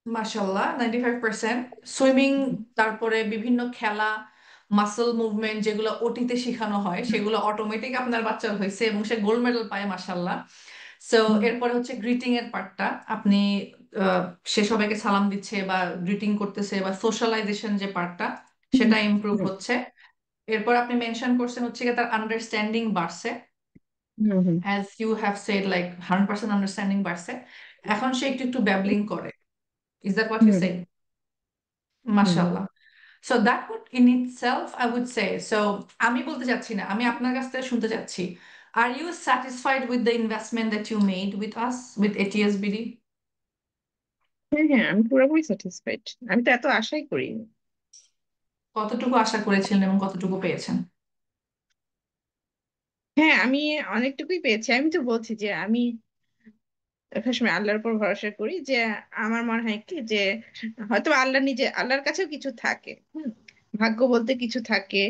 মাশাল্লাহ, 95%। সুইমিং, তারপরে বিভিন্ন খেলা, মাসল মুভমেন্ট যেগুলো ওটিতে শেখানো হয় সেগুলো অটোমেটিক আপনার বাচ্চার হয়েছে এবং সে গোল্ড মেডেল পায়, মাশাল্লাহ। সো এরপরে হচ্ছে গ্রিটিং এর পার্টটা, আপনি আহ, সে সবাইকে সালাম দিচ্ছে বা গ্রিটিং করতেছে বা সোশ্যালাইজেশন যে পার্টটা, সেটা ইমপ্রুভ হচ্ছে। এরপর আপনি মেনশন করছেন হচ্ছে গিয়ে তার আন্ডারস্ট্যান্ডিং বাড়ছে, as you have said like 100% understanding বাড়ছে। এখন সে একটু একটু ব্যাবলিং করে। Is that what you say? মাশাল্লাহ। So that would in itself I would say so। আমি বলতে চাচ্ছি না, আমি আপনার কাছ থেকে শুনতে চাচ্ছি, are you satisfied with the investment that you made with us, with ATSBD? হ্যাঁ, হ্যাঁ, আমি পুরোপুরি স্যাটিসফাইড। আমি তো এত আশাই করিনি। কতটুকু আশা করেছিলেন এবং কতটুকু পেয়েছেন? হ্যাঁ, আমি অনেকটুকুই পেয়েছি। আমি তো বলছি যে আমি সবসময় আল্লাহর উপর ভরসা করি, যে আমার মনে হয় কি যে হয়তো আল্লাহর কাছেও কিছু থাকে। ভাগ্য বলতে কিছু থাকে।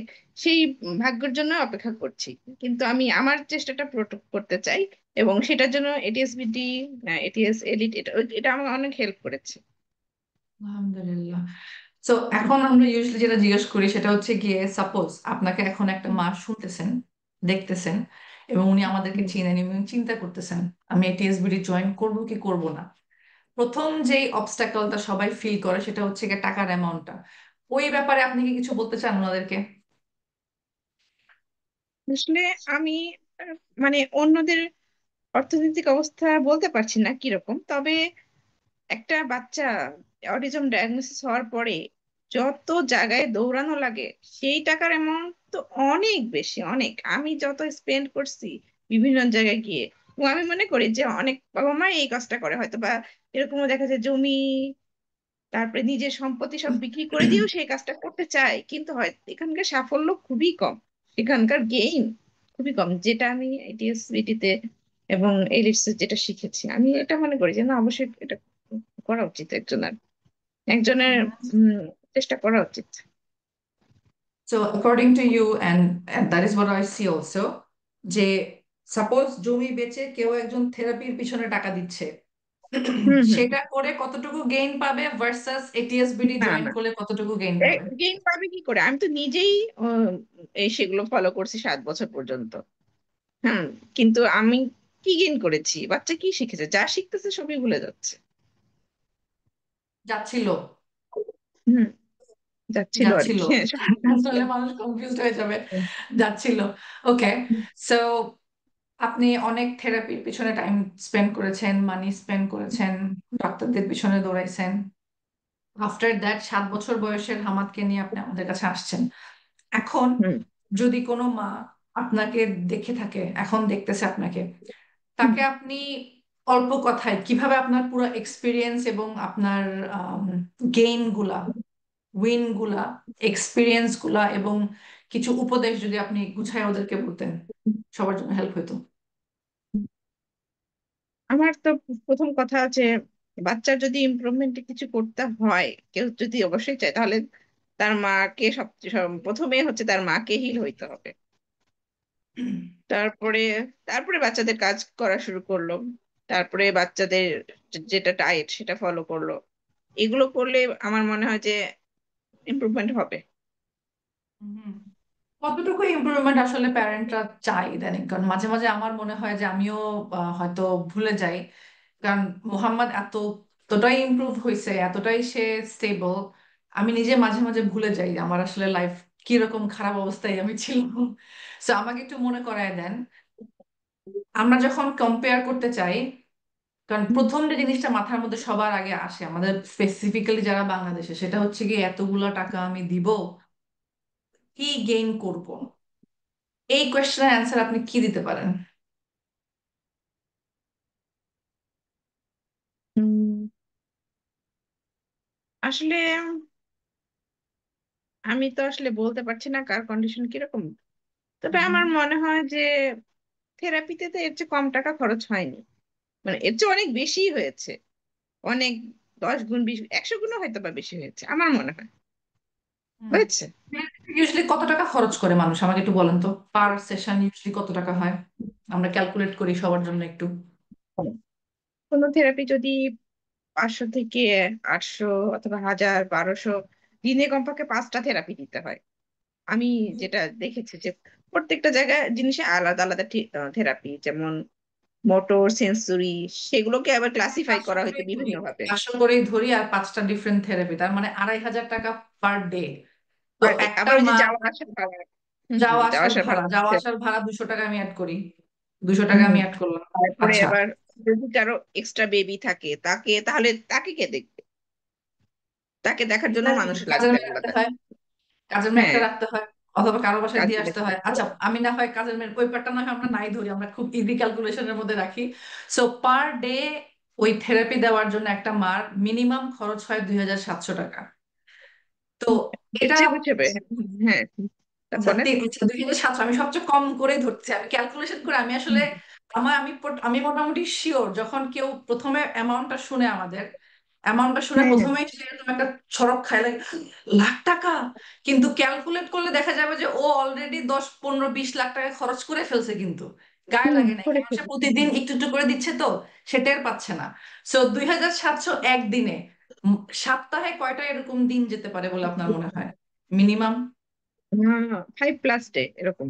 সেই ভাগ্যের জন্য অপেক্ষা করছি। কিন্তু আমি আমার চেষ্টাটা করতে চাই, এবং সেটার জন্য এটিএসবিডি, এটিএস এলিট, এটা এটা আমাকে অনেক হেল্প করেছে। আলহামদুলিল্লাহ। সো এখন আমরা ইউজুয়ালি যেটা জিজ্ঞেস করি সেটা হচ্ছে গিয়ে, সাপোজ আপনাকে এখন একটা মা শুনতেছেন, দেখতেছেন, এবং উনি আমাদেরকে হুম। চিনেন এবং চিন্তা করতেছেন আমি এটিএসবিডি জয়েন করব কি করব না। প্রথম যেই অবস্টাকলটা সবাই ফিল করে সেটা হচ্ছে গিয়ে টাকার অ্যামাউন্টটা। ওই ব্যাপারে আপনি কি কিছু বলতে চান ওনাদেরকে? আসলে আমি আহ, মানে অন্যদের অর্থনৈতিক অবস্থা বলতে পারছি না কিরকম, তবে একটা বাচ্চা অটিজম ডায়াগনোসিস হওয়ার পরে যত জায়গায় দৌড়ানো লাগে, সেই টাকার অ্যামাউন্ট তো অনেক বেশি, অনেক। আমি যত স্পেন্ড করছি বিভিন্ন জায়গায় গিয়ে, এবং আমি মনে করি যে অনেক বাবা মা এই কাজটা করে হয়তো, বা এরকমও দেখা যায় জমি, তারপরে নিজের সম্পত্তি সব বিক্রি করে দিয়েও সেই কাজটা করতে চায়, কিন্তু হয় এখানকার সাফল্য খুবই কম, এখানকার গেইন খুবই কম। যেটা আমি এটিএসবিটিতে এবং এলিটস যেটা শিখেছি, আমি এটা মনে করি যে না, অবশ্যই এটা করা উচিত একজনের, একজনের উম চেষ্টা করা উচিত। So according to you, and that is what I see also, যে সাপোজ জমি বেচে কেউ একজন থেরাপির পিছনে টাকা দিচ্ছে, হুম, হুম। সেটা করে কতটুকু গেইন পাবে ভার্সাস এটিএসবিডি না, জয়েন না, করলে কতটুকু গেইন পাবে? গেইন পাবে কি করে? আমি তো নিজেই এই সেগুলো ফলো করছি 7 বছর পর্যন্ত। হুম। কিন্তু আমি কি গেইন করেছি? বাচ্চা কি শিখেছে? যা শিখতেছে সবই ভুলে যাচ্ছে। যাচ্ছিল, হুম। যাচ্ছিল আর যাচ্ছিল। কি, হ্যাঁ, সব ভুলে যাচ্ছিল। আসলে মানুষ কনফিউজড হয়ে যাবে। যাচ্ছিল। ওকে। সো আপনি অনেক থেরাপির পিছনে টাইম স্পেন্ড করেছেন, মানি স্পেন্ড করেছেন, ডাক্তারদের পিছনে দৌড়াইছেন। আফটার দ্যাট 7 বছর বয়সের হামাদকে নিয়ে আপনি আমাদের কাছে আসছেন। এখন হুম, যদি কোনো মা আপনাকে দেখে থাকে, এখন দেখতেছে আপনাকে, হুম। তাকে আপনি অল্প কথায় কিভাবে আপনার পুরো এক্সপিরিয়েন্স এবং আপনার গেইন গুলা, উইন গুলা, এক্সপিরিয়েন্স গুলা এবং কিছু উপদেশ যদি আপনি গুছায় ওদেরকে বলতেন, সবার জন্য হেল্প হতো। আমার তো প্রথম কথা আছে, বাচ্চার যদি ইমপ্রুভমেন্ট কিছু করতে হয়, কেউ যদি অবশ্যই চায়, তাহলে তার মাকে প্রথমে হচ্ছে তার মাকে হিল হইতে হবে। তারপরে তারপরে বাচ্চাদের কাজ করা শুরু করলো। তারপরে বাচ্চাদের যেটা ডায়েট সেটা ফলো করলো। এগুলো করলে আমার মনে হয় যে ইমপ্রুভমেন্ট হবে। হুম। কতটুকু ইমপ্রুভমেন্ট আসলে প্যারেন্টরা চায় ইদানিং? কারণ মাঝে মাঝে আমার মনে হয় যে আমিও হয়তো ভুলে যাই। কারণ মোহাম্মদ এতটাই ইমপ্রুভ হয়েছে, এতটাই সে স্টেবল, আমি নিজে মাঝে মাঝে ভুলে যাই যে আমার আসলে লাইফ কিরকম খারাপ অবস্থায় আমি ছিলাম। সো আমাকে একটু মনে করায় দেন, আমরা যখন কম্পেয়ার করতে চাই, কারণ প্রথম যে জিনিসটা মাথার মধ্যে সবার আগে আসে আমাদের, স্পেসিফিক্যালি যারা বাংলাদেশে, সেটা হচ্ছে কি এতগুলো টাকা আমি দিব, কি গেইন করব? এই কোয়েশ্চেনের অ্যান্সার আপনি কি দিতে পারেন? উম, আসলে আমি তো আসলে বলতে পারছি না কার কন্ডিশন কিরকম। তবে আমার মনে হয় যে থেরাপিতে তো এর চেয়ে কম টাকা খরচ হয়নি, মানে এর চেয়ে অনেক বেশি হয়েছে, অনেক 10 গুণ 20 100 গুণও হয়তো বা বেশি হয়েছে আমার মনে হয়। হয়েছে। ইউজুয়ালি কত টাকা খরচ করে মানুষ আমাকে একটু বলেন তো, পার সেশন ইউজুয়ালি কত টাকা হয়? আমরা ক্যালকুলেট করি সবার জন্য একটু। কোনো থেরাপি যদি 500 থেকে 800 অথবা 1000 1200, দিনে কমপক্ষে 5টা থেরাপি দিতে হয়। আমি যেটা দেখেছি যে প্রত্যেকটা জায়গায় জিনিসে আলাদা আলাদা থেরাপি, যেমন মোটর সেন্সরি, সেগুলোকে আবার ক্লাসিফাই পাঁচশো করা হয়েছে করেই ধরি, বিভিন্ন ভাবে। 500 করেই ধরি আর 5টা ডিফারেন্ট থেরাপি, তার মানে 2500 টাকা পার ডে। তো পার ডে, একটা আবার ওই যে মা, যাওয়া আসার ভাড়া। যাওয়া যাওয়া আসার আসার ভাড়া, ভাড়া যাওয়া আছে। আসার ভাড়া 200 টাকা আমি অ্যাড করি, 200 টাকা হম। আমি অ্যাড করলাম। তারপরে আচ্ছা, আবার যদি কারো এক্সট্রা বেবি থাকে, তাহলে তাকে কে দেখবে? তাকে দেখার জন্য মানুষ কাজের লাগবে মেয়ে রাখতে আলাদা। হয়, কাজের মেয়ে হ্যাঁ, একটা রাখতে হয়, অথবা কারো বাসায় কাজ দিয়ে আসতে দেখতে হয়। হবে। আচ্ছা, আমি না হয় কাজের মেয়ের ওই পার্টটা না হয় আমরা নাই ধরি, আমরা খুব ইজি ক্যালকুলেশনের মধ্যে রাখি। সো পার ডে ওই থেরাপি দেওয়ার জন্য একটা মার মিনিমাম খরচ হয় 2700 টাকা। তো এটা, হিসেবে হিসেবে। হ্যাঁ। তা আচ্ছা বলেন। 2700 আমি সবচেয়ে কম করে ধরছি, আমি ক্যালকুলেশন করে আমি আসলে, আমি মোটামুটি শিওর যখন কেউ প্রথমে অ্যামাউন্টটা শুনে, আমাদের অ্যামাউন্টটা শুনে হ্যাঁ, হ্যাঁ। প্রথমেই সে এরকম একটা ছড়ক খায় লাগে, লাখ টাকা। কিন্তু ক্যালকুলেট করলে দেখা যাবে যে ও অলরেডি 10 15 20 লাখ টাকা খরচ করে ফেলছে, কিন্তু গায়ে লাগে নাই, করে কারণ সে ফেলি। প্রতিদিন একটু একটু করে দিচ্ছে, তো সে টের পাচ্ছে না। সো 2700 একদিনে, সপ্তাহে কয়টা এরকম দিন যেতে পারে বলে আপনার মনে হয় মিনিমাম? 5+ ডে এরকম,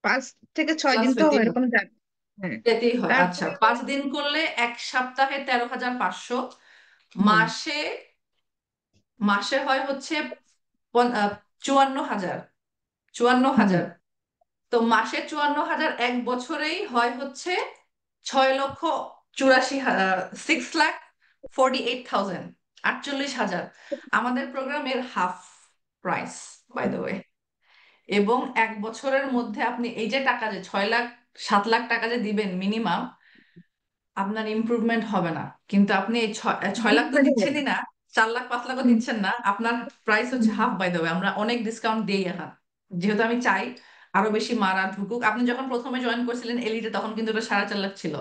5 থেকে 6 দিন তো দিন এরকম যাবে। হ্যাঁ। যেতেই হয়। আচ্ছা, তারপরে 5 দিন করলে এক সপ্তাহে 13,500, হুম, মাসে, মাসে হয় হচ্ছে 54,000, চুয়ান্ন হুম, হাজার তো মাসে 54,000, এক বছরেই হয় হচ্ছে 6,84,000, 6,48,000, 48,000, আমাদের প্রোগ্রামের half price, by the way. এবং এক বছরের মধ্যে আপনি এই যে টাকা, যে 6 লাখ 7 লাখ টাকা যে দিবেন মিনিমাম, আপনার ইমপ্রুভমেন্ট হবে না। কিন্তু আপনি এই 6 লাখ তো দিচ্ছেনই না, 4 লাখ 5 লাখও হুম, দিচ্ছেন না, আপনার প্রাইস হচ্ছে হুম, হাফ। বাই দ্য ওয়ে, আমরা অনেক ডিসকাউন্ট দিই এখন, যেহেতু আমি চাই আরো বেশি মারা ঢুকুক। আপনি যখন প্রথমে জয়েন করছিলেন এলিটে, তখন কিন্তু এটা 4.5 লাখ ছিল,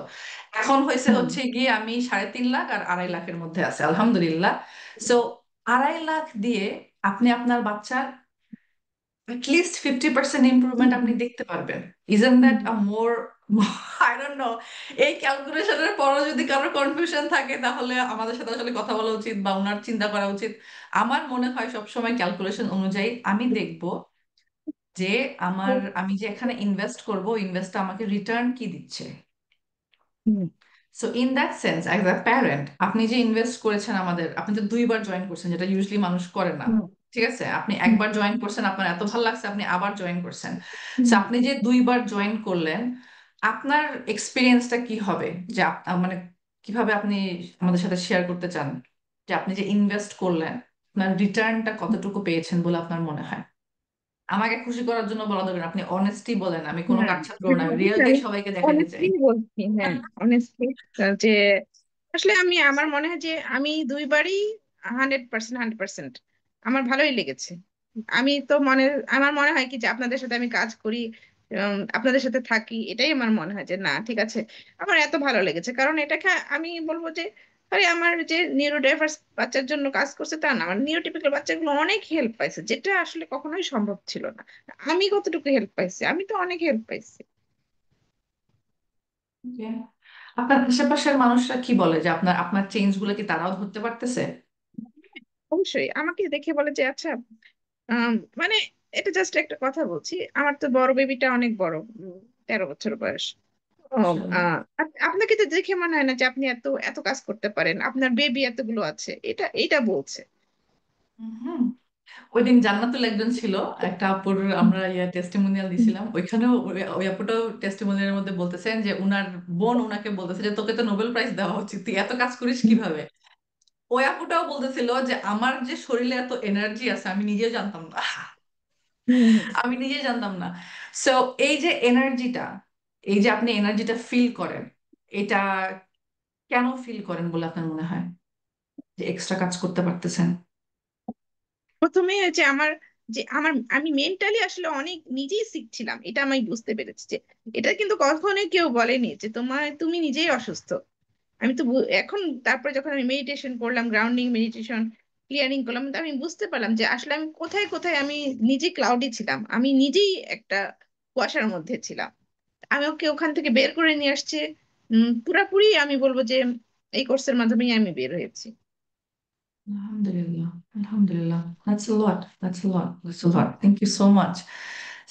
এখন হয়েছে হুম, হচ্ছে গিয়ে আমি 3.5 লাখ আর 2.5 লাখের মধ্যে আছে, আলহামদুলিল্লাহ। সো 2.5 লাখ দিয়ে আপনি আপনার বাচ্চার লিস্ট 50% ইমপ্রুভমেন্ট আপনি হুম, দেখতে পারবেন। Isn't hmm, that a more, I don't know. এই ক্যালকুলেশনের পরও যদি কারোর কনফিউশন থাকে, তাহলে আমাদের সাথে আসলে কথা বলা উচিত বা ওনার চিন্তা করা উচিত। আমার মনে হয় সবসময় ক্যালকুলেশন অনুযায়ী আমি দেখব যে আমি যে এখানে ইনভেস্ট করব, ইনভেস্টটা আমাকে রিটার্ন কি দিচ্ছে। Hmm, so in that sense, as a parent, আপনি যে ইনভেস্ট করেছেন আমাদের, আপনি তো 2বার জয়েন করছেন, যেটা ইউজুয়ালি মানুষ করে না। হুম, ঠিক আছে, আপনি হুম, একবার জয়েন করছেন, আপনার এত ভালো লাগছে, আপনি আবার জয়েন করছেন। সো হুম, আপনি যে 2বার জয়েন করলেন, আপনার এক্সপিরিয়েন্সটা কি হবে? যে মানে কিভাবে আপনি আমাদের সাথে শেয়ার করতে চান যে আপনি যে ইনভেস্ট করলেন, আপনার রিটার্নটা কতটুকু পেয়েছেন বলে আপনার মনে হয়? আমাকে খুশি করার জন্য বলা দরকার না, আপনি অনেস্টি বলেন, আমি কোনো হ্যাঁ। কাটছাট করবো না, আমি অবশ্যই রিয়েলটাই আমি সবাইকে দেখাতে চাই। অনেস্টলি বলছি, হ্যাঁ, অনেস্টলি। যে আসলে আমার মনে হয় যে আমি 2বারই 100% আমার ভালোই লেগেছে। আমি তো আমার মনে হয় কি যে আপনাদের সাথে আমি কাজ করি, আপনাদের সাথে থাকি, এটাই আমার মনে হয় যে না, ঠিক আছে, আমার এত ভালো লেগেছে। কারণ এটাকে আমি বলবো যে আরে আমার যে নিউরো ডাইভার্স বাচ্চার জন্য কাজ করছে তা না, আমার নিউরোটিপিক্যাল বাচ্চাগুলো অনেক হেল্প পাইছে, যেটা আসলে কখনোই সম্ভব ছিল না। আমি কতটুকু হেল্প পাইছি? আমি তো অনেক হেল্প পাইছি। যে আপনার আশেপাশের মানুষরা কি বলে, যে আপনার আপনার চেঞ্জ গুলো কি তারাও ধরতে পারতেছে? অবশ্যই আমাকে দেখে বলে যে আচ্ছা, আম, মানে এটা জাস্ট একটা কথা বলছি, আমার তো বড় বেবিটা অনেক বড়, 13 বছর বয়স। ও, মাশাআল্লাহ। আপনাকে তো দেখে মনে হয় না যে আপনি এত এত কাজ করতে পারেন, আপনার বেবি এতগুলো আছে, এটা বলছে। হুম। ওই দিন জান্নাতুল একজন ছিল, একটা আপুর, আমরা টেস্টিমোনিয়াল হুম, দিছিলাম ওইখানেও, ওই আপুটাও টেস্টিমোনিয়ালের মধ্যে বলতেছেন যে উনার বোন উনাকে বলতেছে যে তোকে তো নোবেল প্রাইজ দেওয়া উচিত, তুই এত কাজ করিস হুম, কিভাবে। ওই আপুটাও বলতেছিল যে আমার যে শরীরে এত এনার্জি আছে আমি নিজে জানতাম না, হুম, আমি নিজে জানতাম না। সো এই যে এনার্জিটা, এই যে আপনি এনার্জিটা ফিল করেন, এটা কেন ফিল করেন বলে আপনার মনে হয়, যে এক্সট্রা কাজ করতে পারতেছেন? প্রথমে হচ্ছে আমার যে আমি মেন্টালি আসলে অনেক নিজেই শিখছিলাম, এটা আমি বুঝতে পেরেছি যে এটা কিন্তু কখনোই কেউ বলেনি যে তুমি নিজেই অসুস্থ। আমি তো এখন তারপরে যখন আমি মেডিটেশন করলাম, গ্রাউন্ডিং মেডিটেশন, ক্লিয়ারিং করলাম, তো আমি বুঝতে পারলাম যে আসলে আমি কোথায় কোথায় আমি নিজে ক্লাউডি ছিলাম, আমি নিজেই একটা কুয়াশার মধ্যে ছিলাম। আমি ওকে ওখান থেকে বের করে নিয়ে আসছে। পুরাপুরি আমি বলবো যে এই কোর্সের মাধ্যমেই আমি বের হয়েছি। Alhamdulillah. Alhamdulillah. That's a lot. That's a lot. That's a lot. Thank you so much.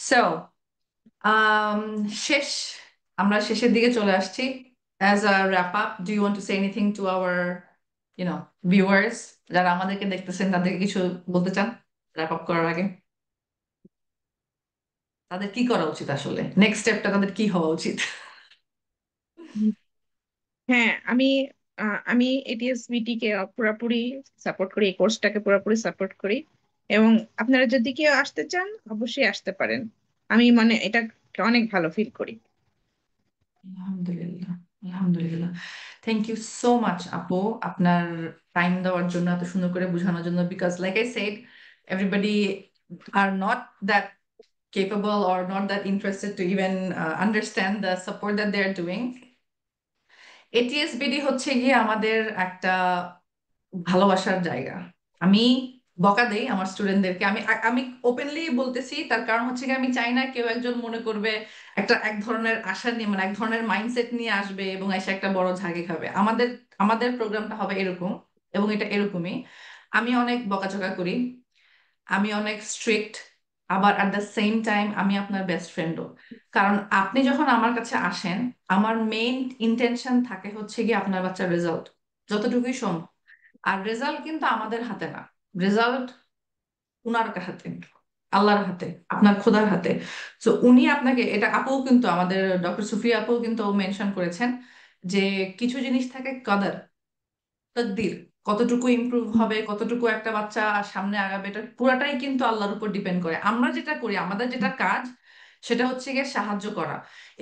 So, um, শেষ আমরা শেষের দিকে চলে আসছি. As a wrap up, do you want to say anything to our, viewers যারা আমাদেরকে দেখতেছেন, তাদেরকে কিছু বলতে চান wrap up করার আগে? তাদের কি করা উচিত আসলে? নেক্সট স্টেপটা তাদের কি হওয়া উচিত? হ্যাঁ, আমি এটিএসবিটি কে পুরোপুরি সাপোর্ট করি, এই কোর্সটাকে পুরোপুরি সাপোর্ট করি। এবং আপনারা যদি কেউ আসতে চান অবশ্যই আসতে পারেন, আমি মানে এটা অনেক ভালো ফিল করি। আলহামদুলিল্লাহ। আলহামদুলিল্লাহ। থ্যাংক ইউ সো মাচ আপু, আপনার টাইম দেওয়ার জন্য, এত সুন্দর করে বোঝানোর জন্য। Because like I shed, everybody are not that capable or not that interested to even understand the support that they're doing. এটিএসবিডি হচ্ছে গিয়ে আমাদের একটা ভালোবাসার জায়গা। আমি বকা দেই আমার স্টুডেন্টদেরকে, আমি আমি ওপেনলি বলতেছি, তার কারণ হচ্ছে কি আমি চাই না কেউ একজন মনে করবে এক ধরনের আশা নিয়ে, মানে এক ধরনের মাইন্ডসেট নিয়ে আসবে এবং এসে একটা বড় ঝাঁকি খাবে। আমাদের আমাদের প্রোগ্রামটা হবে এরকম, এবং এটা এরকমই। আমি অনেক বকাঝকা করি, আমি অনেক স্ট্রিক্ট, আবার অ্যাট দ্য সেম টাইম আমি আপনার বেস্ট ফ্রেন্ডও। কারণ আপনি যখন আমার কাছে আসেন, আমার মেইন ইন্টেনশন থাকে হচ্ছে কি আপনার বাচ্চার রেজাল্ট যতটুকুই সম্ভব। আর রেজাল্ট কিন্তু আমাদের হাতে না, রেজাল্ট উনার হাতে, আল্লাহর হাতে, আপনার খোদার হাতে। তো উনি আপনাকে, এটা আপু কিন্তু আমাদের ডক্টর সুফিয়া আপু কিন্তু মেনশন করেছেন যে কিছু জিনিস থাকে কদর, তকদির, কতটুকু ইমপ্রুভ হবে, কতটুকু একটা বাচ্চা সামনে আগাবে, এটা পুরাটাই কিন্তু আল্লাহর উপর ডিপেন্ড করে। আমরা যেটা করি, আমাদের যেটা কাজ, সেটা হচ্ছে গিয়ে সাহায্য করা।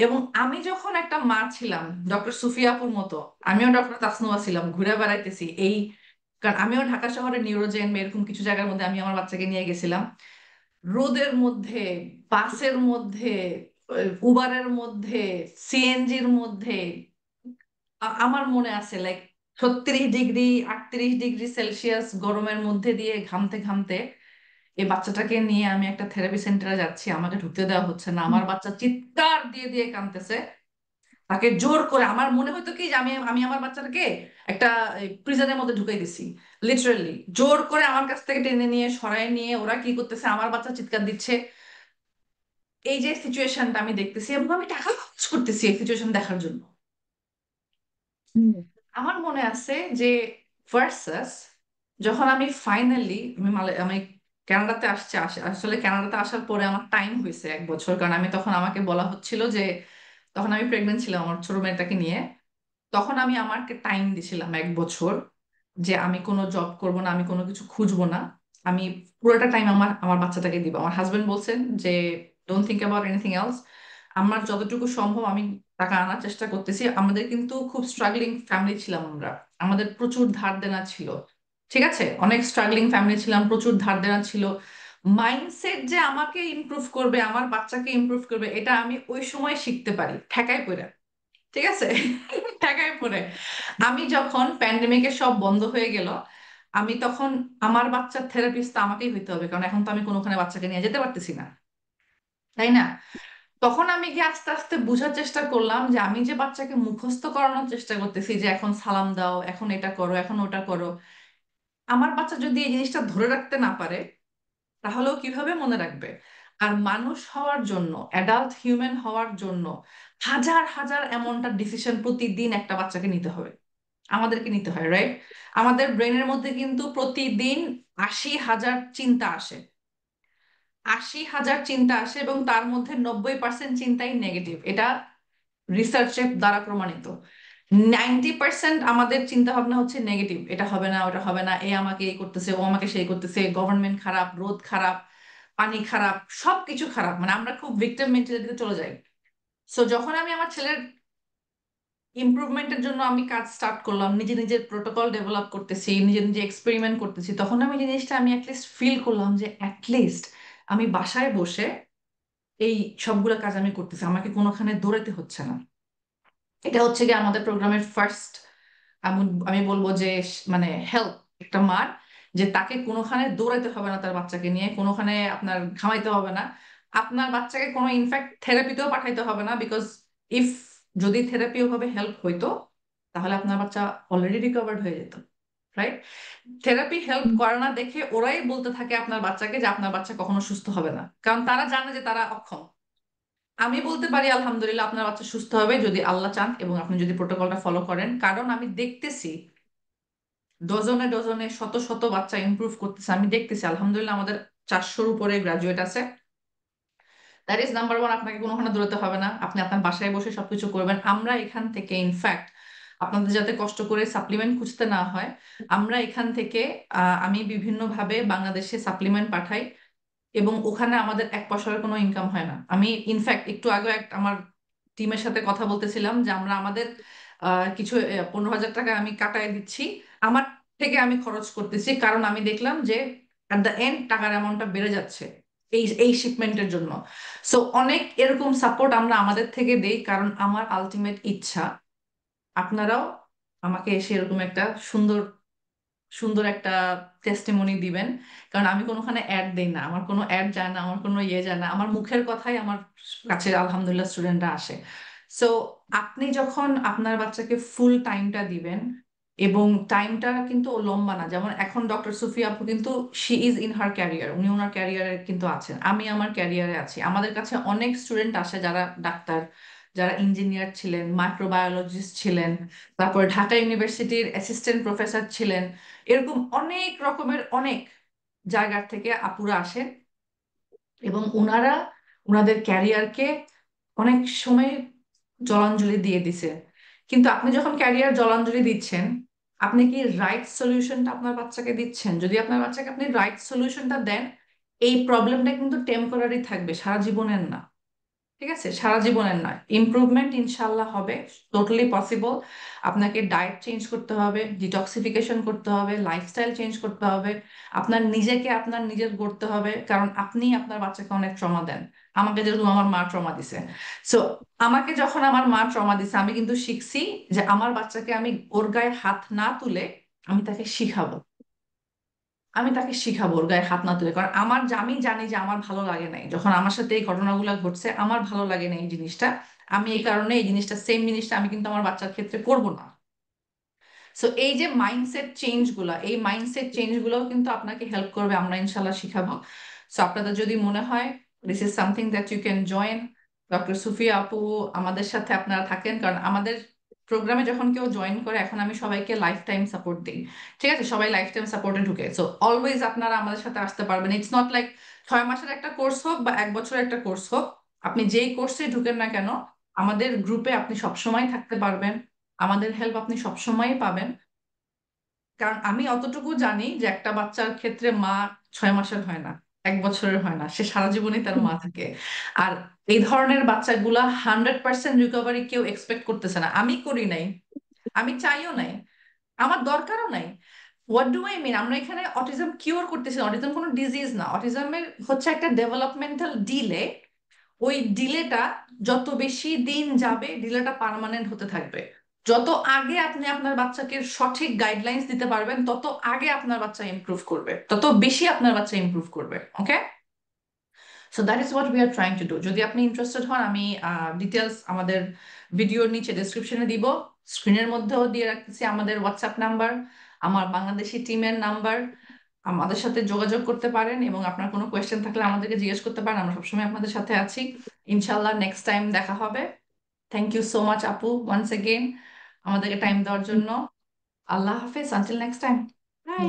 এবং আমি যখন একটা মা ছিলাম ডক্টর সুফিয়া আপুর মতো, আমিও ডক্টর তাসনুয়া ছিলাম, ঘুরে বেড়াইতেছি এই, কারণ আমিও ঢাকা শহরে নিউরোজেন বা এরকম কিছু জায়গার মধ্যে আমি আমার বাচ্চাকে নিয়ে গেছিলাম, রোদের মধ্যে, বাসের মধ্যে, উবারের মধ্যে, সিএনজির মধ্যে। আমার মনে আছে লাইক 36 ডিগ্রি, 38 ডিগ্রি সেলসিয়াস গরমের মধ্যে দিয়ে ঘামতে ঘামতে এই বাচ্চাটাকে নিয়ে আমি একটা থেরাপি সেন্টারে যাচ্ছি, আমাকে ঢুকতে দেওয়া হচ্ছে না, আমার বাচ্চা চিৎকার দিয়ে দিয়ে কাঁদতেছে। তাকে জোর করে, আমার মনে হতো কি যে আমি আমি আমার বাচ্চাটাকে একটা প্রিজনের মধ্যে ঢুকাই দিছি, লিটারালি জোর করে আমার কাছ থেকে টেনে নিয়ে সরায় নিয়ে ওরা কি করতেছে, আমার বাচ্চা চিৎকার দিচ্ছে। এই যে সিচুয়েশনটা আমি দেখতেছি, এবং আমি টাকা খরচ করতেছি এই সিচুয়েশন দেখার জন্য। হুম। আমার মনে আছে যে ভার্সাস, যখন আমি ফাইনালি আমি কানাডাতে আসলে কানাডাতে আসার পরে আমার টাইম হয়েছে 1 বছর, কারণ আমি তখন, আমাকে বলা হচ্ছিল যে, তখন আমি প্রেগনেন্ট ছিলাম আমার ছোট মেয়েটাকে নিয়ে। তখন আমি আমাকে টাইম দিছিলাম 1 বছর, যে আমি কোনো জব করব না, আমি কোনো কিছু খুঁজবো না, আমি পুরোটা টাইম আমার আমার বাচ্চাটাকে দিব। আমার হাজবেন্ড বলছেন যে don't think about anything else, আমার যতটুকু সম্ভব আমি টাকা আনার চেষ্টা করতেছি। আমাদের কিন্তু খুব স্ট্রাগলিং ফ্যামিলি ছিলাম আমরা, আমাদের প্রচুর ধার দেনা ছিল, ঠিক আছে, অনেক স্ট্রাগলিং ফ্যামিলি ছিলাম, প্রচুর ধার দেনা ছিল। মাইন্ডসেট যে আমাকে ইমপ্রুভ করবে, আমার বাচ্চাকে ইমপ্রুভ করবে, এটা আমি ওই সময় শিখতে পারি ঠেকায় পড়ে, ঠিক আছে। ঠেকায় পড়ে আমি যখন প্যান্ডেমিকে সব বন্ধ হয়ে গেল, আমি তখন, আমার বাচ্চার থেরাপিস্ট তো আমাকেই হইতে হবে, কারণ এখন তো আমি কোনোখানে বাচ্চাকে নিয়ে যেতে পারতেছি না, তাই না? তখন আমি গিয়ে আস্তে আস্তে বোঝার চেষ্টা করলাম যে আমি যে বাচ্চাকে মুখস্থ করানোর চেষ্টা করতেছি যে এখন সালাম দাও, এখন এটা করো, এখন ওটা করো, আমার বাচ্চা যদি এই জিনিসটা ধরে রাখতে না পারে, তাহলেও কিভাবে মনে রাখবে? আর মানুষ হওয়ার জন্য, অ্যাডাল্ট হিউম্যান হওয়ার জন্য হাজার হাজার এমনটা ডিসিশন প্রতিদিন একটা বাচ্চাকে নিতে হবে, আমাদেরকে নিতে হয়, রাইট? আমাদের ব্রেনের মধ্যে কিন্তু প্রতিদিন 80,000 চিন্তা আসে, 80,000 চিন্তা আসে, এবং তার মধ্যে 90% চিন্তাই নেগেটিভ, এটা রিসার্চের দ্বারা প্রমাণিত। 90% আমাদের চিন্তা ভাবনা হচ্ছে নেগেটিভ, এটা হবে না, ওটা হবে না, এ আমাকে এই করতেছে, ও আমাকে সেই করতেছে, গভর্নমেন্ট খারাপ, রোদ খারাপ, পানি খারাপ, সবকিছু খারাপ, মানে আমরা খুব ভিক্টিম মেন্টালিটিতে চলে যাই। সো যখন আমি আমার ছেলের ইমপ্রুভমেন্টের জন্য আমি কাজ স্টার্ট করলাম, নিজে নিজের প্রোটোকল ডেভেলপ করতেছি, নিজে নিজে এক্সপেরিমেন্ট করতেছি, তখন আমি জিনিসটা আমি অ্যাটলিস্ট ফিল করলাম যে অ্যাটলিস্ট আমি বাসায় বসে এই সবগুলো কাজ আমি করতেছি, আমাকে কোনোখানে দৌড়াতে হচ্ছে না। এটা হচ্ছে কি আমাদের প্রোগ্রামের ফার্স্ট, আমি আমি বলবো যে মানে হেল্প একটা মার, যে তাকে কোনোখানে দৌড়াইতে হবে না, তার বাচ্চাকে নিয়ে কোনোখানে আপনার ঘামাইতে হবে না, আপনার বাচ্চাকে কোনো ইনফ্যাক্ট থেরাপিতেও পাঠাইতে হবে না, বিকজ ইফ যদি থেরাপি ওভাবে হেল্প হইতো তাহলে আপনার বাচ্চা অলরেডি রিকভার্ড হয়ে যেত, রাইট? থেরাপি হেল্প করে না দেখে ওরাই বলতে থাকে আপনার বাচ্চাকে যে আপনার বাচ্চা কখনো সুস্থ হবে না, কারণ তারা জানে যে তারা অক্ষম। আমি বলতে পারি আলহামদুলিল্লাহ আপনার বাচ্চা সুস্থ হবে যদি আল্লাহ চান এবং আপনি যদি প্রোটোকলটা ফলো করেন, কারণ আমি দেখতেছি ডজনে ডজনে শত শত বাচ্চা ইমপ্রুভ করতেছে, আমি দেখতেছি আলহামদুলিল্লাহ আমাদের 400-র উপরে গ্রাজুয়েট আছে। দ্যাট ইজ নাম্বার ওয়ান, আপনাকে কোনোখানে দৌড়াতে হবে না, আপনি আপনার বাসায় বসে সবকিছু করবেন। আমরা এখান থেকে ইনফ্যাক্ট আপনাদের যাতে কষ্ট করে সাপ্লিমেন্ট খুঁজতে না হয়, আমরা এখান থেকে আমি বিভিন্নভাবে বাংলাদেশে সাপ্লিমেন্ট পাঠাই এবং ওখানে আমাদের এক পয়সার কোনো ইনকাম হয় না। আমি ইনফ্যাক্ট একটু আগে আমার টিমের সাথে কথা বলতেছিলাম যে আমরা আমাদের কিছু 15,000 টাকা আমি কাটায় দিচ্ছি আমার থেকে, আমি খরচ করতেছি, কারণ আমি দেখলাম যে অ্যাট দ্য এন্ড টাকার অ্যামাউন্টটা বেড়ে যাচ্ছে এই এই শিপমেন্টের জন্য। সো অনেক এরকম সাপোর্ট আমরা আমাদের থেকে দেই, কারণ আমার আলটিমেট ইচ্ছা আপনারাও আমাকে এসে এরকম একটা সুন্দর সুন্দর একটা টেস্টিমনি দিবেন। কারণ আমি কোনোখানে অ্যাড দেই না, আমার কোনো অ্যাড যায় না, আমার কোনো ইয়ে যায় না, আমার মুখের কথাই আমার কাছে আলহামদুলিল্লাহ স্টুডেন্টরা আসে। সো আপনি যখন আপনার বাচ্চাকে ফুল টাইমটা দিবেন, এবং টাইমটা কিন্তু লম্বা না, যেমন এখন ডক্টর সুফিয়া আপু কিন্তু she is in her career, উনি ওনার ক্যারিয়ারে কিন্তু আছেন, আমি আমার ক্যারিয়ারে আছি। আমাদের কাছে অনেক স্টুডেন্ট আসে যারা ডাক্তার, যারা ইঞ্জিনিয়ার ছিলেন, মাইক্রোবায়োলজিস্ট ছিলেন, তারপর ঢাকা ইউনিভার্সিটির অ্যাসিস্ট্যান্ট প্রফেসর ছিলেন, এরকম অনেক রকমের অনেক জায়গার থেকে আপুরা আসেন এবং ওনারা ওনাদের ক্যারিয়ারকে অনেক সময় জলাঞ্জলি দিয়ে দিছে। কিন্তু আপনি যখন ক্যারিয়ার জলাঞ্জলি দিচ্ছেন, আপনি কি রাইট সলিউশনটা আপনার বাচ্চাকে দিচ্ছেন? যদি আপনার বাচ্চাকে আপনি রাইট সলিউশনটা দেন, এই প্রবলেমটা কিন্তু টেম্পোরারি থাকবে, সারা জীবনের না। ঠিক আছে, সারা জীবনের নয়, ইমপ্রুভমেন্ট ইনশাল্লাহ হবে, টোটালি পসিবল। আপনাকে ডায়েট চেঞ্জ করতে হবে, ডিটক্সিফিকেশন করতে হবে, লাইফস্টাইল চেঞ্জ করতে হবে, আপনার নিজেকে আপনার নিজের গড়তে হবে, কারণ আপনি আপনার বাচ্চাকে অনেক ট্রমা দেন। আমাকে যেরকম আমার মা ট্রমা দিছে, সো আমাকে যখন আমার মা ট্রমা দিছে আমি কিন্তু শিখছি যে আমার বাচ্চাকে আমি ওর গায়ে হাত না তুলে আমি তাকে শিখাবো, আমি তাকে শিখাবো ওর গায়ে হাত না তুলে, কারণ আমি জানি যে আমার ভালো লাগে নাই যখন আমার সাথে এই ঘটনাগুলো ঘটছে, আমার ভালো লাগে না এই জিনিসটা। আমি এই কারণে এই জিনিসটা, সেম জিনিসটা আমি কিন্তু আমার বাচ্চার ক্ষেত্রে করব না। সো এই যে মাইন্ডসেট চেঞ্জ গুলা, এই মাইন্ডসেট চেঞ্জ গুলো কিন্তু আপনাকে হেল্প করবে, আমরা ইনশাল্লাহ শিখাবো। সো আপনাদের যদি মনে হয় this is something that you can join doctor Sufia আপু, আমাদের সাথে আপনারা থাকেন, কারণ আমাদের প্রোগ্রামে যখন কেউ জয়েন করে, এখন আমি সবাইকে লাইফ টাইম সাপোর্ট দিই। ঠিক আছে, সবাই লাইফ টাইম সাপোর্টে ঢুকে, সো অলওয়েজ আপনারা আমাদের সাথে আসতে পারবেন। ইটস নট লাইক 6 মাসের একটা কোর্স হোক বা 1 বছরের একটা কোর্স হোক, আপনি যেই কোর্সে ঢুকেন না কেন আমাদের গ্রুপে আপনি সবসময় থাকতে পারবেন, আমাদের হেল্প আপনি সবসময় পাবেন। কারণ আমি অতটুকু জানি যে একটা বাচ্চার ক্ষেত্রে মা 6 মাসের হয় না, 1 বছরের হয় না, সে সারা জীবনই তার মা থাকে। আর এই ধরনের বাচ্চাগুলা 100% রিকভারি কেউ এক্সপেক্ট করতেছে না, আমি করি নাই, আমি চাইও নাই, আমার দরকারও নাই। হোয়াট ডু আই মিন, আমরা এখানে অটিজম কিওর করতেছি, অটিজম কোনো ডিজিজ না, অটিজমের হচ্ছে একটা ডেভেলপমেন্টাল ডিলে। ওই ডিলেটা যত বেশি দিন যাবে ডিলেটা পার্মানেন্ট হতে থাকবে। যত আগে আপনি আপনার বাচ্চাকে সঠিক গাইডলাইন্স দিতে পারবেন, তত আগে আপনার বাচ্চা ইমপ্রুভ করবে, তত বেশি আপনার বাচ্চা ইমপ্রুভ করবে। Okay, so that is what we are trying to do. যদি আপনি ইন্টারেস্টেড হন, আমি ডিটেলস আমাদের ভিডিওর নিচে ডেসক্রিপশনে দিব, স্ক্রিনের মধ্যেও দিয়ে রাখতেছি আমাদের হোয়াটসঅ্যাপ নাম্বার, আমার বাংলাদেশি টিমের নাম্বার। আমাদের সাথে যোগাযোগ করতে পারেন এবং আপনার কোনো কোয়েশ্চেন থাকলে আমাদেরকে জিজ্ঞেস করতে পারেন, আমরা সবসময় আপনাদের সাথে আছি। ইনশাল্লাহ নেক্সট টাইম দেখা হবে। থ্যাংক ইউ সো মাচ আপু, ওয়ান্স এগেইন আমাদেরকে টাইম দেওয়ার জন্য। আল্লাহ হাফেজ, আনটিল নেক্সট টাইম। বাই।